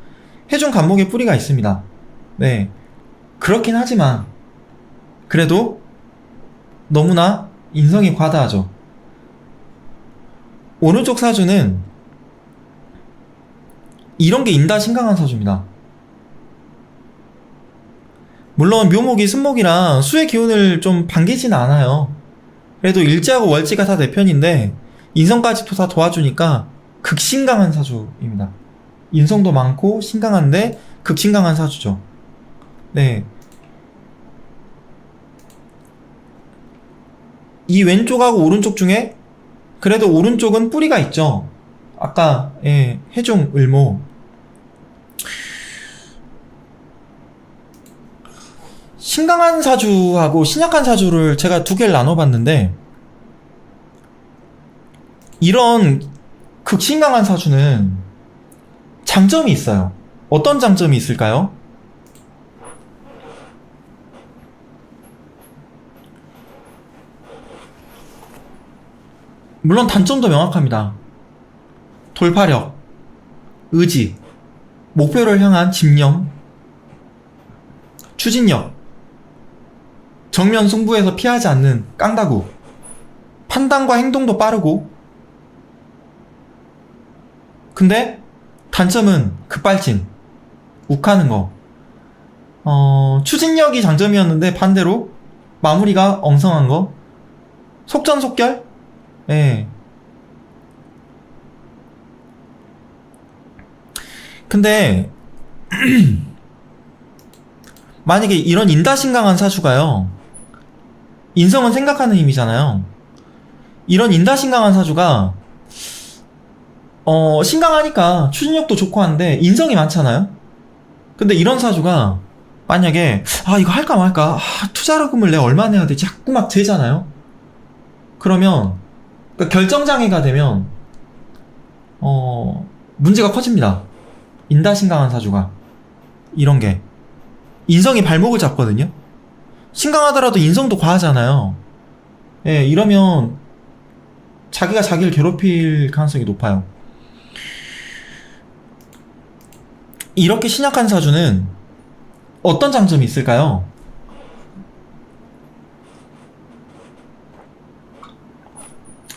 해중 간목에 뿌리가 있습니다. 네, 그렇긴 하지만 그래도 너무나 인성이 과다하죠. 오른쪽 사주는 이런 게 인다 신강한 사주입니다. 물론 묘목이 순목이랑 수의 기운을 좀 반기진 않아요. 그래도 일지하고 월지가 다 내 편인데 인성까지도 다 도와주니까 극신강한 사주입니다. 인성도 많고 신강한데 극신강한 사주죠. 네, 이 왼쪽하고 오른쪽 중에 그래도 오른쪽은 뿌리가 있죠. 아까 해중 을목. 신강한 사주하고 신약한 사주를 제가 두 개를 나눠봤는데, 이런 극신강한 사주는 장점이 있어요. 어떤 장점이 있을까요? 물론 단점도 명확합니다. 돌파력, 의지, 목표를 향한 집념, 추진력, 정면 승부에서 피하지 않는 깡다구, 판단과 행동도 빠르고. 근데 단점은 급발진, 욱하는 거. 추진력이 장점이었는데 반대로 마무리가 엉성한 거, 속전속결. 예. 근데 만약에 이런 인다신강한 사주가요, 인성은 생각하는 힘이잖아요. 이런 인다신강한 사주가 신강하니까 추진력도 좋고 한데 인성이 많잖아요. 근데 이런 사주가 만약에 이거 할까 말까, 투자금을 내가 얼마 내야 되지, 자꾸 막 재잖아요. 그러면 그러니까 결정장애가 되면 문제가 커집니다. 인다신강한 사주가 이런게 인성이 발목을 잡거든요. 신강하더라도 인성도 과하잖아요. 예, 이러면 자기가 자기를 괴롭힐 가능성이 높아요. 이렇게 신약한 사주는 어떤 장점이 있을까요?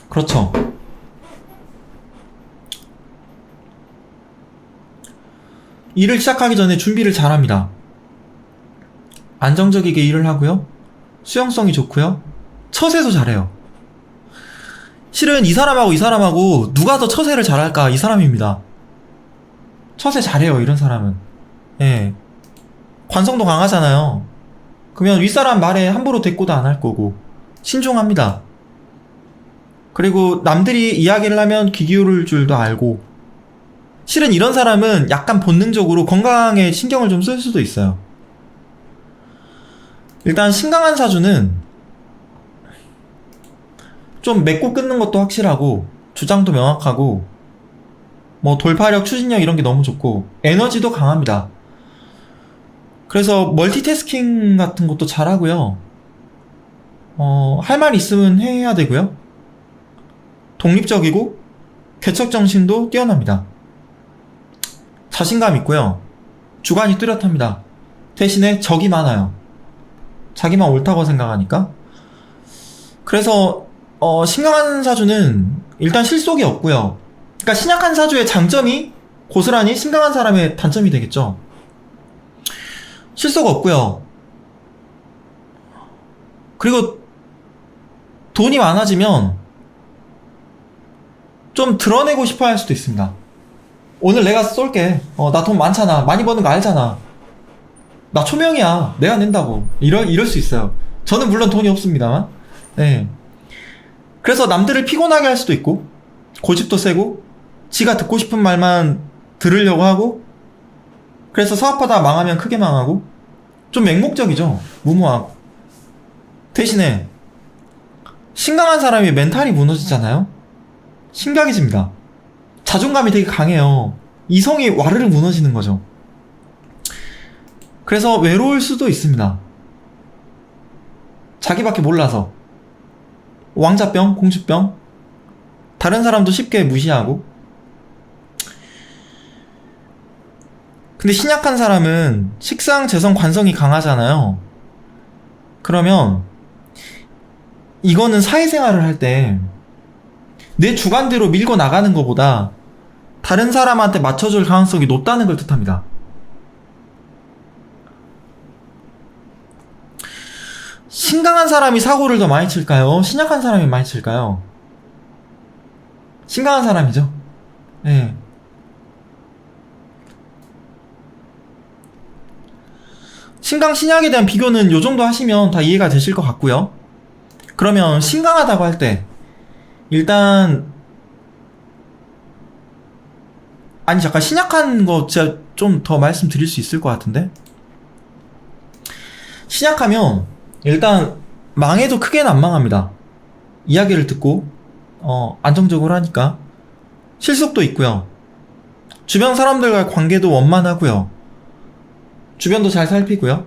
그렇죠. 일을 시작하기 전에 준비를 잘합니다. 안정적이게 일을 하고요. 수용성이 좋고요. 처세도 잘해요. 실은 이 사람하고 이 사람하고 누가 더 처세를 잘할까, 이 사람입니다. 처세 잘해요, 이런 사람은. 예. 관성도 강하잖아요. 그러면 윗사람 말에 함부로 대꾸도 안 할 거고 신중합니다. 그리고 남들이 이야기를 하면 귀 기울일 줄도 알고. 실은 이런 사람은 약간 본능적으로 건강에 신경을 좀 쓸 수도 있어요. 일단 신강한 사주는 좀 맺고 끊는 것도 확실하고, 주장도 명확하고, 뭐 돌파력, 추진력 이런 게 너무 좋고, 에너지도 강합니다. 그래서 멀티태스킹 같은 것도 잘하고요. 할 말 있으면 해야 되고요. 독립적이고 개척정신도 뛰어납니다. 자신감 있고요. 주관이 뚜렷합니다. 대신에 적이 많아요. 자기만 옳다고 생각하니까. 그래서 신강한 사주는 일단 실속이 없고요. 그러니까 신약한 사주의 장점이 고스란히 신강한 사람의 단점이 되겠죠. 실속 없고요. 그리고 돈이 많아지면 좀 드러내고 싶어 할 수도 있습니다. 오늘 내가 쏠게. 나 돈 많잖아. 많이 버는 거 알잖아. 나 초명이야. 내가 낸다고. 이럴 수 있어요. 저는 물론 돈이 없습니다만. 네. 그래서 남들을 피곤하게 할 수도 있고, 고집도 세고, 지가 듣고 싶은 말만 들으려고 하고, 그래서 사업하다 망하면 크게 망하고, 좀 맹목적이죠. 무모하고. 대신에, 신강한 사람이 멘탈이 무너지잖아요? 심각해집니다. 자존감이 되게 강해요. 이성이 와르르 무너지는 거죠. 그래서 외로울 수도 있습니다. 자기밖에 몰라서. 왕자병, 공주병, 다른 사람도 쉽게 무시하고. 근데 신약한 사람은 식상, 재성, 관성이 강하잖아요. 그러면 이거는 사회생활을 할 때 내 주관대로 밀고 나가는 것보다 다른 사람한테 맞춰줄 가능성이 높다는 걸 뜻합니다. 신강한 사람이 사고를 더 많이 칠까요? 신약한 사람이 많이 칠까요? 신강한 사람이죠. 네. 신강, 신약에 대한 비교는 요 정도 하시면 다 이해가 되실 것 같고요. 그러면 신강하다고 할 때 일단 아니 잠깐 신약한 거 제가 좀 더 말씀드릴 수 있을 것 같은데, 신약하면 일단 망해도 크게는 안 망합니다. 이야기를 듣고 안정적으로 하니까 실속도 있고요. 주변 사람들과의 관계도 원만하고요. 주변도 잘 살피고요.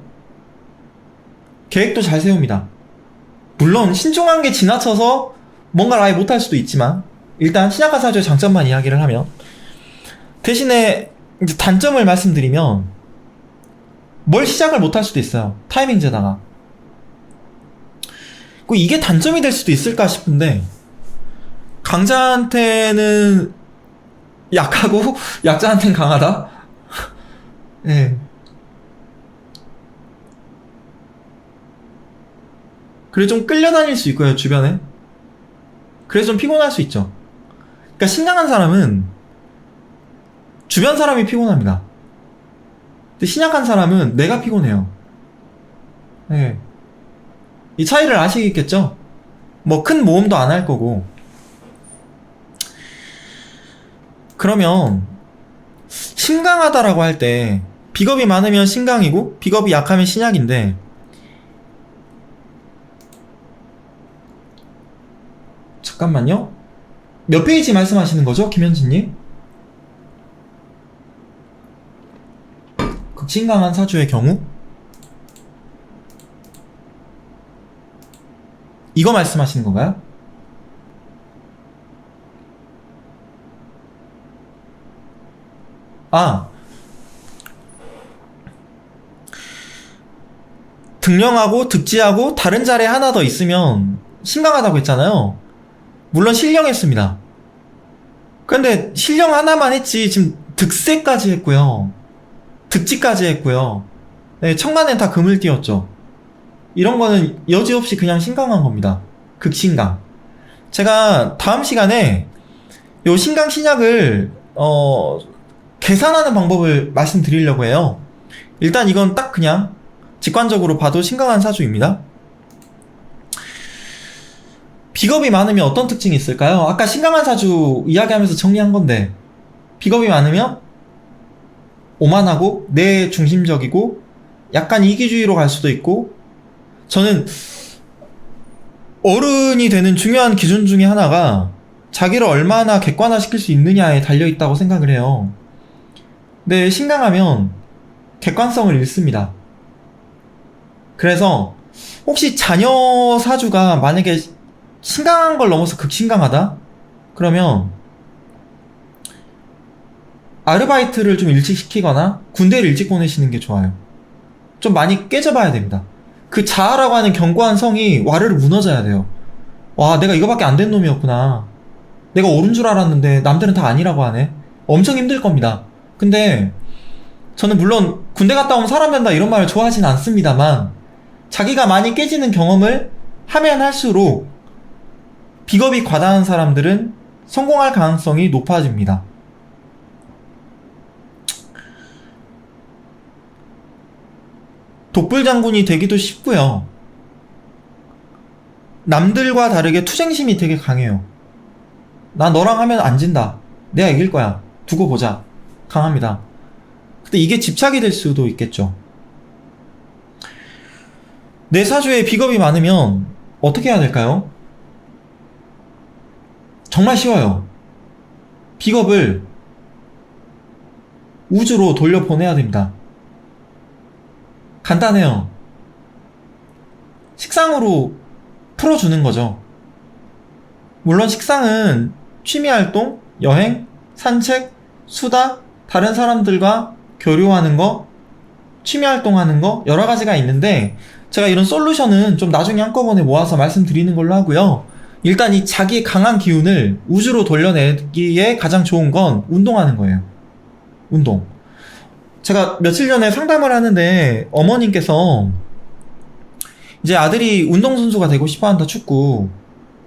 계획도 잘 세웁니다. 물론 신중한 게 지나쳐서 뭔가를 아예 못할 수도 있지만 일단 신약한 사주의 장점만 이야기를 하면, 대신에 이제 단점을 말씀드리면 뭘 시작을 못할 수도 있어요. 타이밍제다가. 이게 단점이 될 수도 있을까 싶은데, 강자한테는 약하고 약자한테는 강하다? 네. 그래서 좀 끌려다닐 수 있고요, 주변에. 그래서 좀 피곤할 수 있죠. 그러니까 신강한 사람은 주변 사람이 피곤합니다. 근데 신약한 사람은 내가 피곤해요. 네. 이 차이를 아시겠죠? 뭐 큰 모험도 안 할 거고. 그러면 신강하다라고 할 때 비겁이 많으면 신강이고 비겁이 약하면 신약인데, 잠깐만요. 몇 페이지 말씀하시는 거죠, 김현진님? 극신강한 사주의 경우? 이거 말씀하시는 건가요? 등령하고 득지하고 다른 자리에 하나 더 있으면 신강하다고 했잖아요. 물론 신령했습니다. 근데 신령 하나만 했지 지금 득세까지 했고요. 득지까지 했고요. 네, 천간엔 다 금을 띄웠죠. 이런 거는 여지없이 그냥 신강한 겁니다. 극신강. 제가 다음 시간에 요 신강 신약을 계산하는 방법을 말씀드리려고 해요. 일단 이건 딱 그냥 직관적으로 봐도 신강한 사주입니다. 비겁이 많으면 어떤 특징이 있을까요? 아까 신강한 사주 이야기하면서 정리한 건데, 비겁이 많으면 오만하고 내 중심적이고 약간 이기주의로 갈 수도 있고, 저는 어른이 되는 중요한 기준 중에 하나가 자기를 얼마나 객관화시킬 수 있느냐에 달려있다고 생각을 해요. 근데 신강하면 객관성을 잃습니다. 그래서 혹시 자녀 사주가 만약에 신강한 걸 넘어서 극신강하다? 그러면 아르바이트를 좀 일찍 시키거나 군대를 일찍 보내시는 게 좋아요. 좀 많이 깨져봐야 됩니다. 그 자아라고 하는 견고한 성이 와르르 무너져야 돼요. 와, 내가 이거밖에 안 된 놈이었구나. 내가 옳은 줄 알았는데 남들은 다 아니라고 하네. 엄청 힘들 겁니다. 근데 저는 물론 군대 갔다 오면 사람 된다 이런 말을 좋아하진 않습니다만, 자기가 많이 깨지는 경험을 하면 할수록 비겁이 과다한 사람들은 성공할 가능성이 높아집니다. 독불장군이 되기도 쉽고요. 남들과 다르게 투쟁심이 되게 강해요. 나 너랑 하면 안 진다. 내가 이길 거야. 두고 보자. 강합니다. 근데 이게 집착이 될 수도 있겠죠. 내 사주에 비겁이 많으면 어떻게 해야 될까요? 정말 쉬워요. 비겁을 우주로 돌려보내야 됩니다. 간단해요. 식상으로 풀어주는 거죠. 물론 식상은 취미활동, 여행, 산책, 수다, 다른 사람들과 교류하는 거, 취미활동하는 거 여러 가지가 있는데, 제가 이런 솔루션은 좀 나중에 한꺼번에 모아서 말씀드리는 걸로 하고요. 일단 이 자기의 강한 기운을 우주로 돌려내기에 가장 좋은 건 운동하는 거예요. 운동. 제가 며칠 전에 상담을 하는데 어머님께서 이제 아들이 운동선수가 되고 싶어 한다, 축구.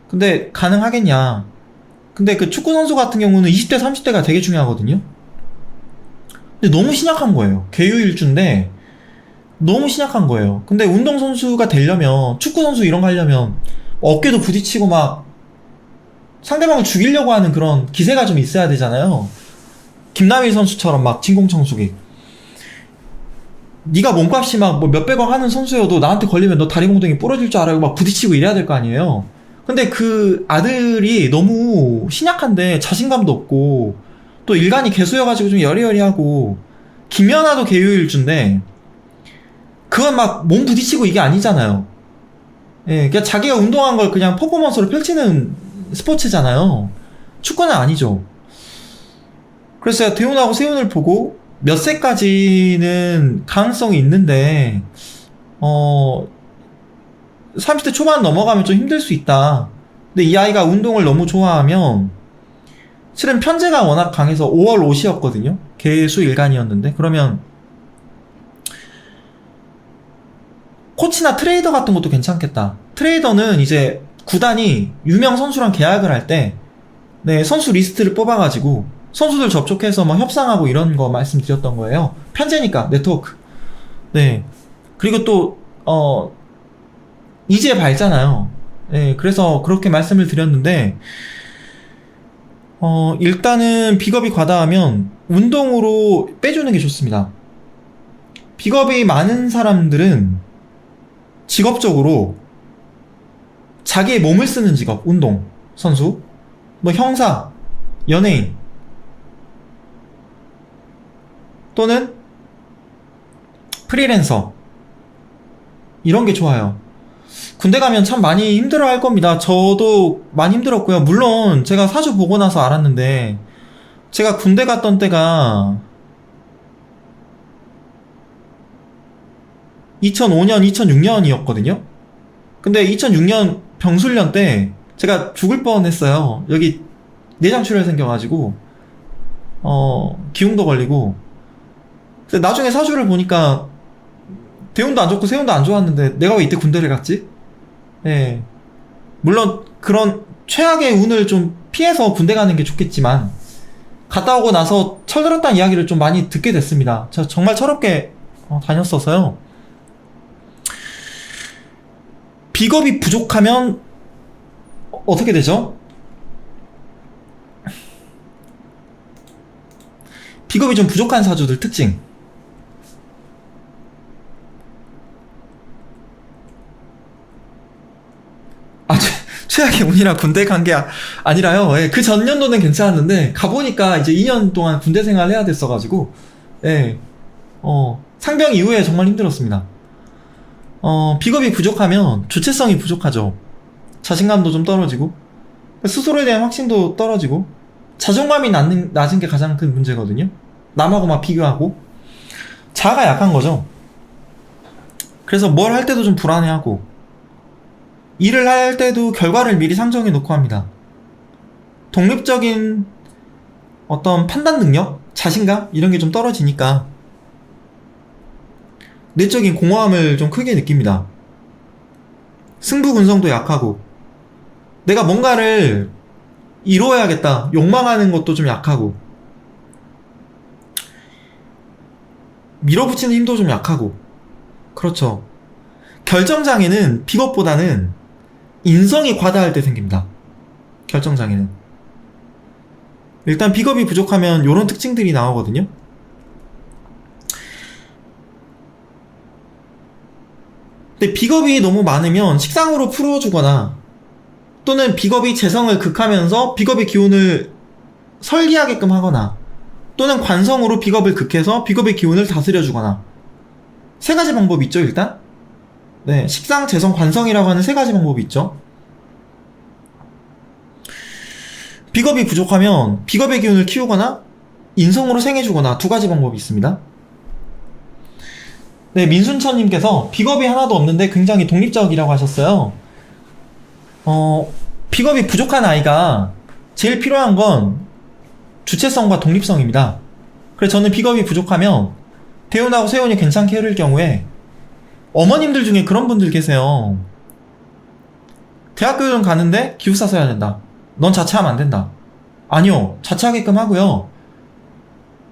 근데 가능하겠냐. 근데 그 축구선수 같은 경우는 20대, 30대가 되게 중요하거든요. 근데 너무 신약한 거예요. 계유일주인데 너무 신약한 거예요. 근데 운동선수가 되려면, 축구선수 이런 거 하려면 어깨도 부딪히고 막 상대방을 죽이려고 하는 그런 기세가 좀 있어야 되잖아요. 김남일 선수처럼 막 진공청소기. 네가 몸값이 막 뭐 몇백억 하는 선수여도 나한테 걸리면 너 다리 몽둥이 부러질 줄 알고 막 부딪히고 이래야 될 거 아니에요. 근데 그 아들이 너무 신약한데 자신감도 없고 또 일간이 개수여가지고 좀 여리여리하고, 김연아도 계유일주인데 그건 막 몸 부딪히고 이게 아니잖아요. 예, 그냥 자기가 운동한 걸 그냥 퍼포먼스로 펼치는 스포츠잖아요. 축구는 아니죠. 그래서 제가 대운하고 세운을 보고 몇 세까지는 가능성이 있는데 30대 초반 넘어가면 좀 힘들 수 있다. 근데 이 아이가 운동을 너무 좋아하면, 실은 편제가 워낙 강해서 5월 5시였거든요. 개수일간이었는데, 그러면 코치나 트레이더 같은 것도 괜찮겠다. 트레이더는 이제 구단이 유명 선수랑 계약을 할 때, 네, 선수 리스트를 뽑아가지고 선수들 접촉해서 막 협상하고 이런 거 말씀드렸던 거예요. 편제니까, 네트워크. 네. 그리고 또 이제 밝잖아요. 네, 그래서 그렇게 말씀을 드렸는데, 일단은 비겁이 과다하면 운동으로 빼주는 게 좋습니다. 비겁이 많은 사람들은 직업적으로 자기의 몸을 쓰는 직업, 운동, 선수, 뭐 형사, 연예인, 또는 프리랜서, 이런 게 좋아요. 군대 가면 참 많이 힘들어 할 겁니다. 저도 많이 힘들었고요. 물론 제가 사주 보고 나서 알았는데, 제가 군대 갔던 때가 2005년, 2006년이었거든요. 근데 2006년 병술련 때 제가 죽을 뻔했어요. 여기 내장출혈 생겨가지고 기흉도 걸리고. 근데 나중에 사주를 보니까 대운도 안 좋고 세운도 안 좋았는데 내가 왜 이때 군대를 갔지? 예. 물론 그런 최악의 운을 좀 피해서 군대 가는 게 좋겠지만, 갔다 오고 나서 철들었다는 이야기를 좀 많이 듣게 됐습니다. 저 정말 철없게 다녔어서요. 비겁이 부족하면 어떻게 되죠? 비겁이 좀 부족한 사주들 특징. 최악의 운이라 군대 간 게 아니라요. 예, 그 전년도는 괜찮았는데 가보니까 이제 2년 동안 군대 생활을 해야 됐어가지고, 예, 상병 이후에 정말 힘들었습니다. 비겁이 부족하면 주체성이 부족하죠. 자신감도 좀 떨어지고, 스스로에 대한 확신도 떨어지고, 자존감이 낮은 게 가장 큰 문제거든요. 남하고 막 비교하고 자아가 약한 거죠. 그래서 뭘 할 때도 좀 불안해하고, 일을 할 때도 결과를 미리 상정해 놓고 합니다. 독립적인 어떤 판단 능력? 자신감? 이런 게 좀 떨어지니까 내적인 공허함을 좀 크게 느낍니다. 승부근성도 약하고, 내가 뭔가를 이루어야겠다 욕망하는 것도 좀 약하고, 밀어붙이는 힘도 좀 약하고. 그렇죠. 결정장애는 비겁보다는 인성이 과다할 때 생깁니다. 결정장애는. 일단 비겁이 부족하면 요런 특징들이 나오거든요. 근데 비겁이 너무 많으면 식상으로 풀어주거나, 또는 비겁이 재성을 극하면서 비겁의 기운을 설기하게끔 하거나, 또는 관성으로 비겁을 극해서 비겁의 기운을 다스려주거나, 세 가지 방법이 있죠. 일단 네, 식상, 재성, 관성이라고 하는 세 가지 방법이 있죠. 비겁이 부족하면 비겁의 기운을 키우거나 인성으로 생해주거나 두 가지 방법이 있습니다. 네, 민순천님께서 비겁이 하나도 없는데 굉장히 독립적이라고 하셨어요. 비겁이 부족한 아이가 제일 필요한 건 주체성과 독립성입니다. 그래서 저는 비겁이 부족하면 대훈하고 세훈이 괜찮게 흐를 경우에, 어머님들 중에 그런 분들 계세요. 대학교는 가는데 기숙사 써야 된다. 넌 자취하면 안 된다. 아니요, 자취하게끔 하고요.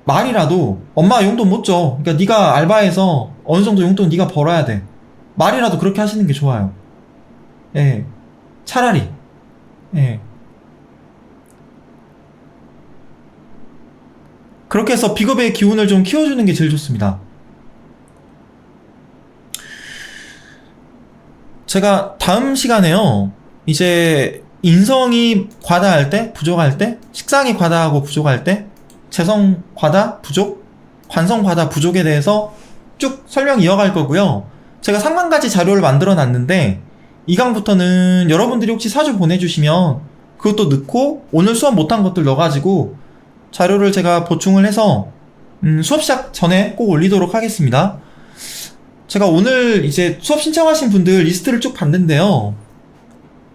말이라도 엄마 용돈 못 줘. 그러니까 네가 알바해서 어느 정도 용돈 네가 벌어야 돼. 말이라도 그렇게 하시는 게 좋아요. 예, 차라리. 예. 그렇게 해서 비겁의 기운을 좀 키워주는 게 제일 좋습니다. 제가 다음 시간에요, 이제 인성이 과다할 때, 부족할 때, 식상이 과다하고 부족할 때, 재성 과다, 부족, 관성 과다, 부족에 대해서 쭉 설명 이어갈 거고요. 제가 3강까지 자료를 만들어 놨는데, 2강부터는 여러분들이 혹시 사주 보내주시면 그것도 넣고, 오늘 수업 못한 것들 넣어가지고 자료를 제가 보충을 해서 수업 시작 전에 꼭 올리도록 하겠습니다. 제가 오늘 이제 수업 신청하신 분들 리스트를 쭉 봤는데요,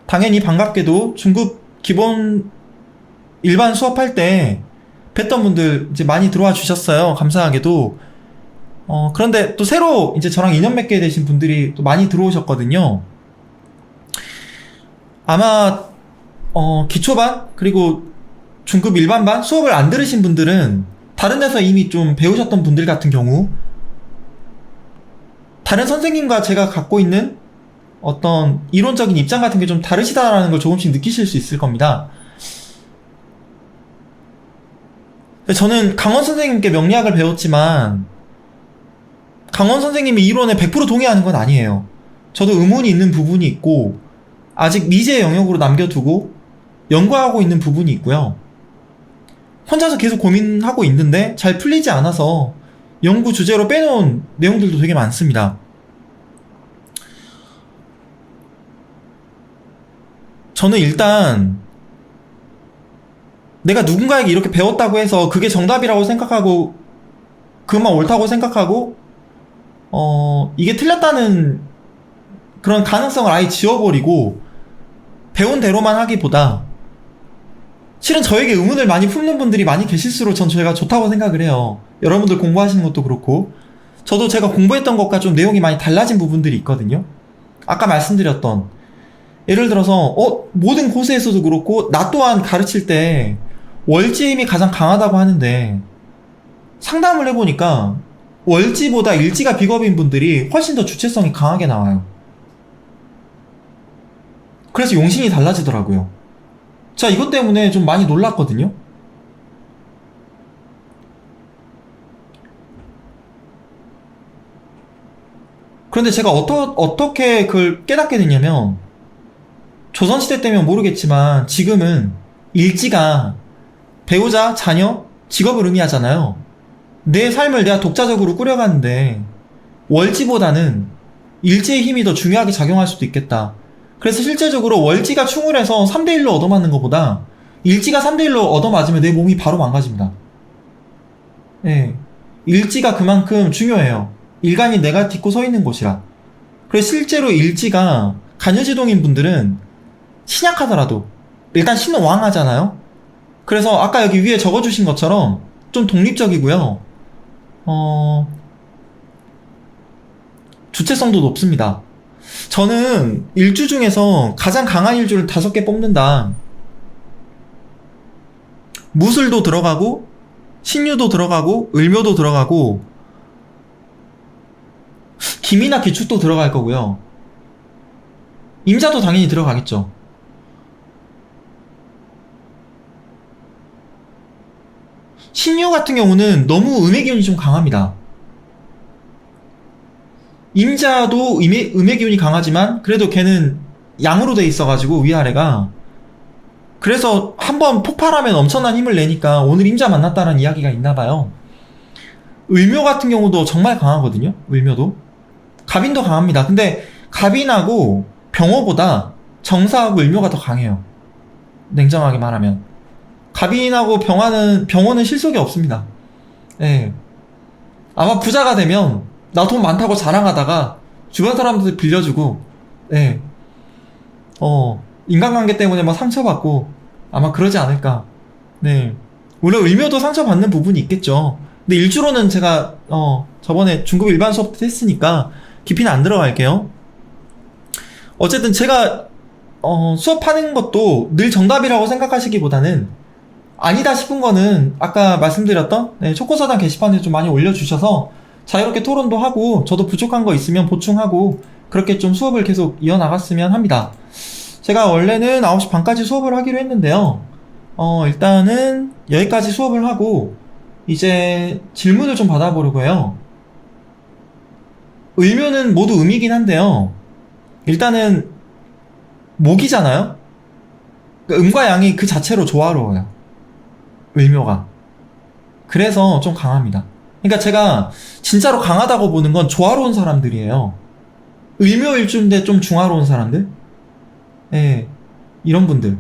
당연히 반갑게도 중급 기본 일반 수업할 때 뵀던 분들 이제 많이 들어와 주셨어요. 감사하게도. 그런데 또 새로 이제 저랑 인연 맺게 되신 분들이 또 많이 들어오셨거든요. 아마 기초반 그리고 중급 일반반 수업을 안 들으신 분들은 다른 데서 이미 좀 배우셨던 분들 같은 경우, 다른 선생님과 제가 갖고 있는 어떤 이론적인 입장 같은 게 좀 다르시다라는 걸 조금씩 느끼실 수 있을 겁니다. 저는 강원 선생님께 명리학을 배웠지만 강원 선생님이 이론에 100% 동의하는 건 아니에요. 저도 의문이 있는 부분이 있고 아직 미지의 영역으로 남겨두고 연구하고 있는 부분이 있고요. 혼자서 계속 고민하고 있는데 잘 풀리지 않아서 연구 주제로 빼놓은 내용들도 되게 많습니다. 저는 일단 내가 누군가에게 이렇게 배웠다고 해서 그게 정답이라고 생각하고 그것만 옳다고 생각하고 이게 틀렸다는 그런 가능성을 아예 지워버리고 배운 대로만 하기보다, 실은 저에게 의문을 많이 품는 분들이 많이 계실수록 전 제가 좋다고 생각을 해요. 여러분들 공부하시는 것도 그렇고 저도 제가 공부했던 것과 좀 내용이 많이 달라진 부분들이 있거든요. 아까 말씀드렸던, 예를 들어서 모든 코스에서도 그렇고 나 또한 가르칠 때 월지의 힘이 가장 강하다고 하는데, 상담을 해보니까 월지보다 일지가 비겁인 분들이 훨씬 더 주체성이 강하게 나와요. 그래서 용신이 달라지더라고요. 자, 이것 때문에 좀 많이 놀랐거든요. 그런데 제가 어떻게 그걸 깨닫게 됐냐면, 조선시대 때면 모르겠지만 지금은 일지가 배우자, 자녀, 직업을 의미하잖아요. 내 삶을 내가 독자적으로 꾸려가는데 월지보다는 일지의 힘이 더 중요하게 작용할 수도 있겠다. 그래서 실제적으로 월지가 충을 해서 3대1로 얻어맞는 것보다 일지가 3대1로 얻어맞으면 내 몸이 바로 망가집니다. 네. 일지가 그만큼 중요해요. 일간이 내가 딛고 서 있는 곳이라. 그래서 실제로 일지가 간유지동인 분들은 신약하더라도 일단 신왕하잖아요. 그래서 아까 여기 위에 적어주신 것처럼 좀 독립적이고요. 주체성도 높습니다. 저는 일주 중에서 가장 강한 일주를 5개 뽑는다. 무술도 들어가고 신유도 들어가고 을묘도 들어가고 기미나 기축도 들어갈 거고요. 임자도 당연히 들어가겠죠. 신유 같은 경우는 너무 음의 기운이 좀 강합니다. 임자도 음의 기운이 강하지만 그래도 걔는 양으로 돼 있어가지고 위아래가, 그래서 한번 폭발하면 엄청난 힘을 내니까 오늘 임자 만났다는 이야기가 있나봐요. 을묘 같은 경우도 정말 강하거든요. 을묘도 갑인도 강합니다. 근데 갑인하고 병호보다 정사하고 을묘가 더 강해요. 냉정하게 말하면 갑인하고 병호는 실속이 없습니다. 예. 아마 부자가 되면 나 돈 많다고 자랑하다가 주변 사람들 빌려주고, 예. 인간관계 때문에 막 상처받고 아마 그러지 않을까. 네. 물론 을묘도 상처받는 부분이 있겠죠. 근데 일주로는 제가 저번에 중급 일반 수업 때 했으니까 깊이는 안 들어갈게요. 어쨌든 제가 수업하는 것도 늘 정답이라고 생각하시기보다는 아니다 싶은 거는 아까 말씀드렸던 초코사당 게시판에 좀 많이 올려주셔서 자유롭게 토론도 하고 저도 부족한 거 있으면 보충하고 그렇게 좀 수업을 계속 이어나갔으면 합니다. 제가 원래는 9시 반까지 수업을 하기로 했는데요. 일단은 여기까지 수업을 하고 이제 질문을 좀 받아보려고 해요. 을묘는 모두 음이긴 한데요. 일단은 목이잖아요. 그러니까 음과 양이 그 자체로 조화로워요. 을묘가. 그래서 좀 강합니다. 그러니까 제가 진짜로 강하다고 보는 건 조화로운 사람들이에요. 을묘일주인데 좀 중화로운 사람들? 예, 이런 분들.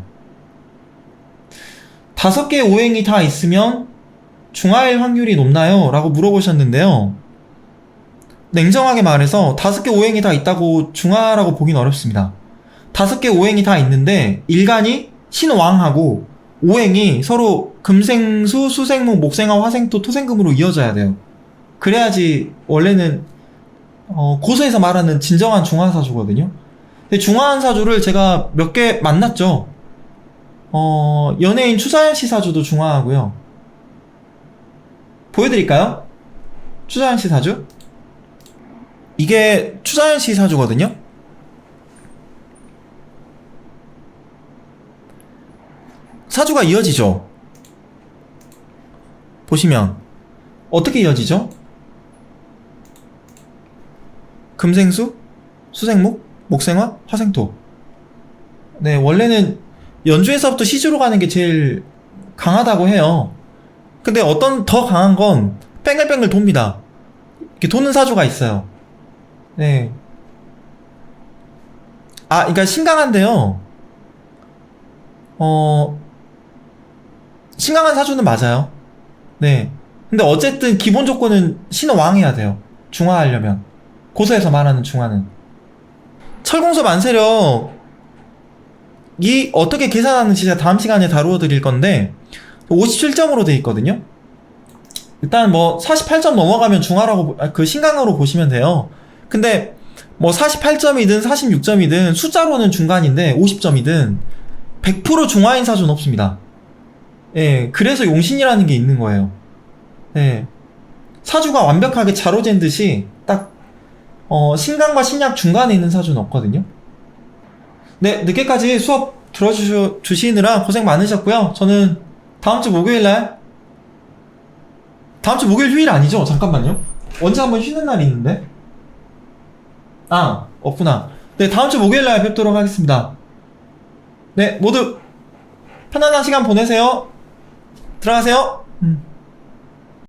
5개 오행이 다 있으면 중화일 확률이 높나요? 라고 물어보셨는데요. 냉정하게 말해서 5개 오행이 다 있다고 중화라고 보긴 어렵습니다. 5개 오행이 다 있는데 일간이 신왕하고 오행이 서로 금생수, 수생목, 목생화, 화생토, 토생금으로 이어져야 돼요. 그래야지 원래는 고서에서 말하는 진정한 중화사주거든요. 근데 중화한 사주를 제가 몇 개 만났죠. 연예인 추자연씨 사주도 중화하고요. 보여드릴까요? 추자연씨 사주? 이게 추자연씨 사주거든요. 사주가 이어지죠. 보시면 어떻게 이어지죠? 금생수, 수생목, 목생화, 화생토. 네, 원래는 연주에서부터 시주로 가는 게 제일 강하다고 해요. 근데 어떤 더 강한 건 뺑글뺑글 돕니다. 이렇게 도는 사주가 있어요. 네. 그러니까 신강한데요. 신강한 사주는 맞아요. 네. 근데 어쨌든 기본 조건은 신왕해야 돼요. 중화하려면. 고서에서 말하는 중화는. 철공서 만세력이 어떻게 계산하는지 제가 다음 시간에 다루어 드릴 건데 57점으로 돼 있거든요. 일단 뭐 48점 넘어가면 중화라고 그 신강으로 보시면 돼요. 근데 뭐 48점이든 46점이든 숫자로는 중간인데 50점이든 100% 중화인 사주는 없습니다. 예, 그래서 용신이라는 게 있는 거예요. 예, 사주가 완벽하게 자로잰 듯이 딱 신강과 신약 중간에 있는 사주는 없거든요. 네, 늦게까지 수업 들어주시느라 고생 많으셨고요. 저는 다음주 목요일날, 다음주 목요일 휴일 아니죠? 잠깐만요. 언제 한번 쉬는 날이 있는데? 없구나. 네, 다음주 목요일날 뵙도록 하겠습니다. 네, 모두 편안한 시간 보내세요. 들어가세요.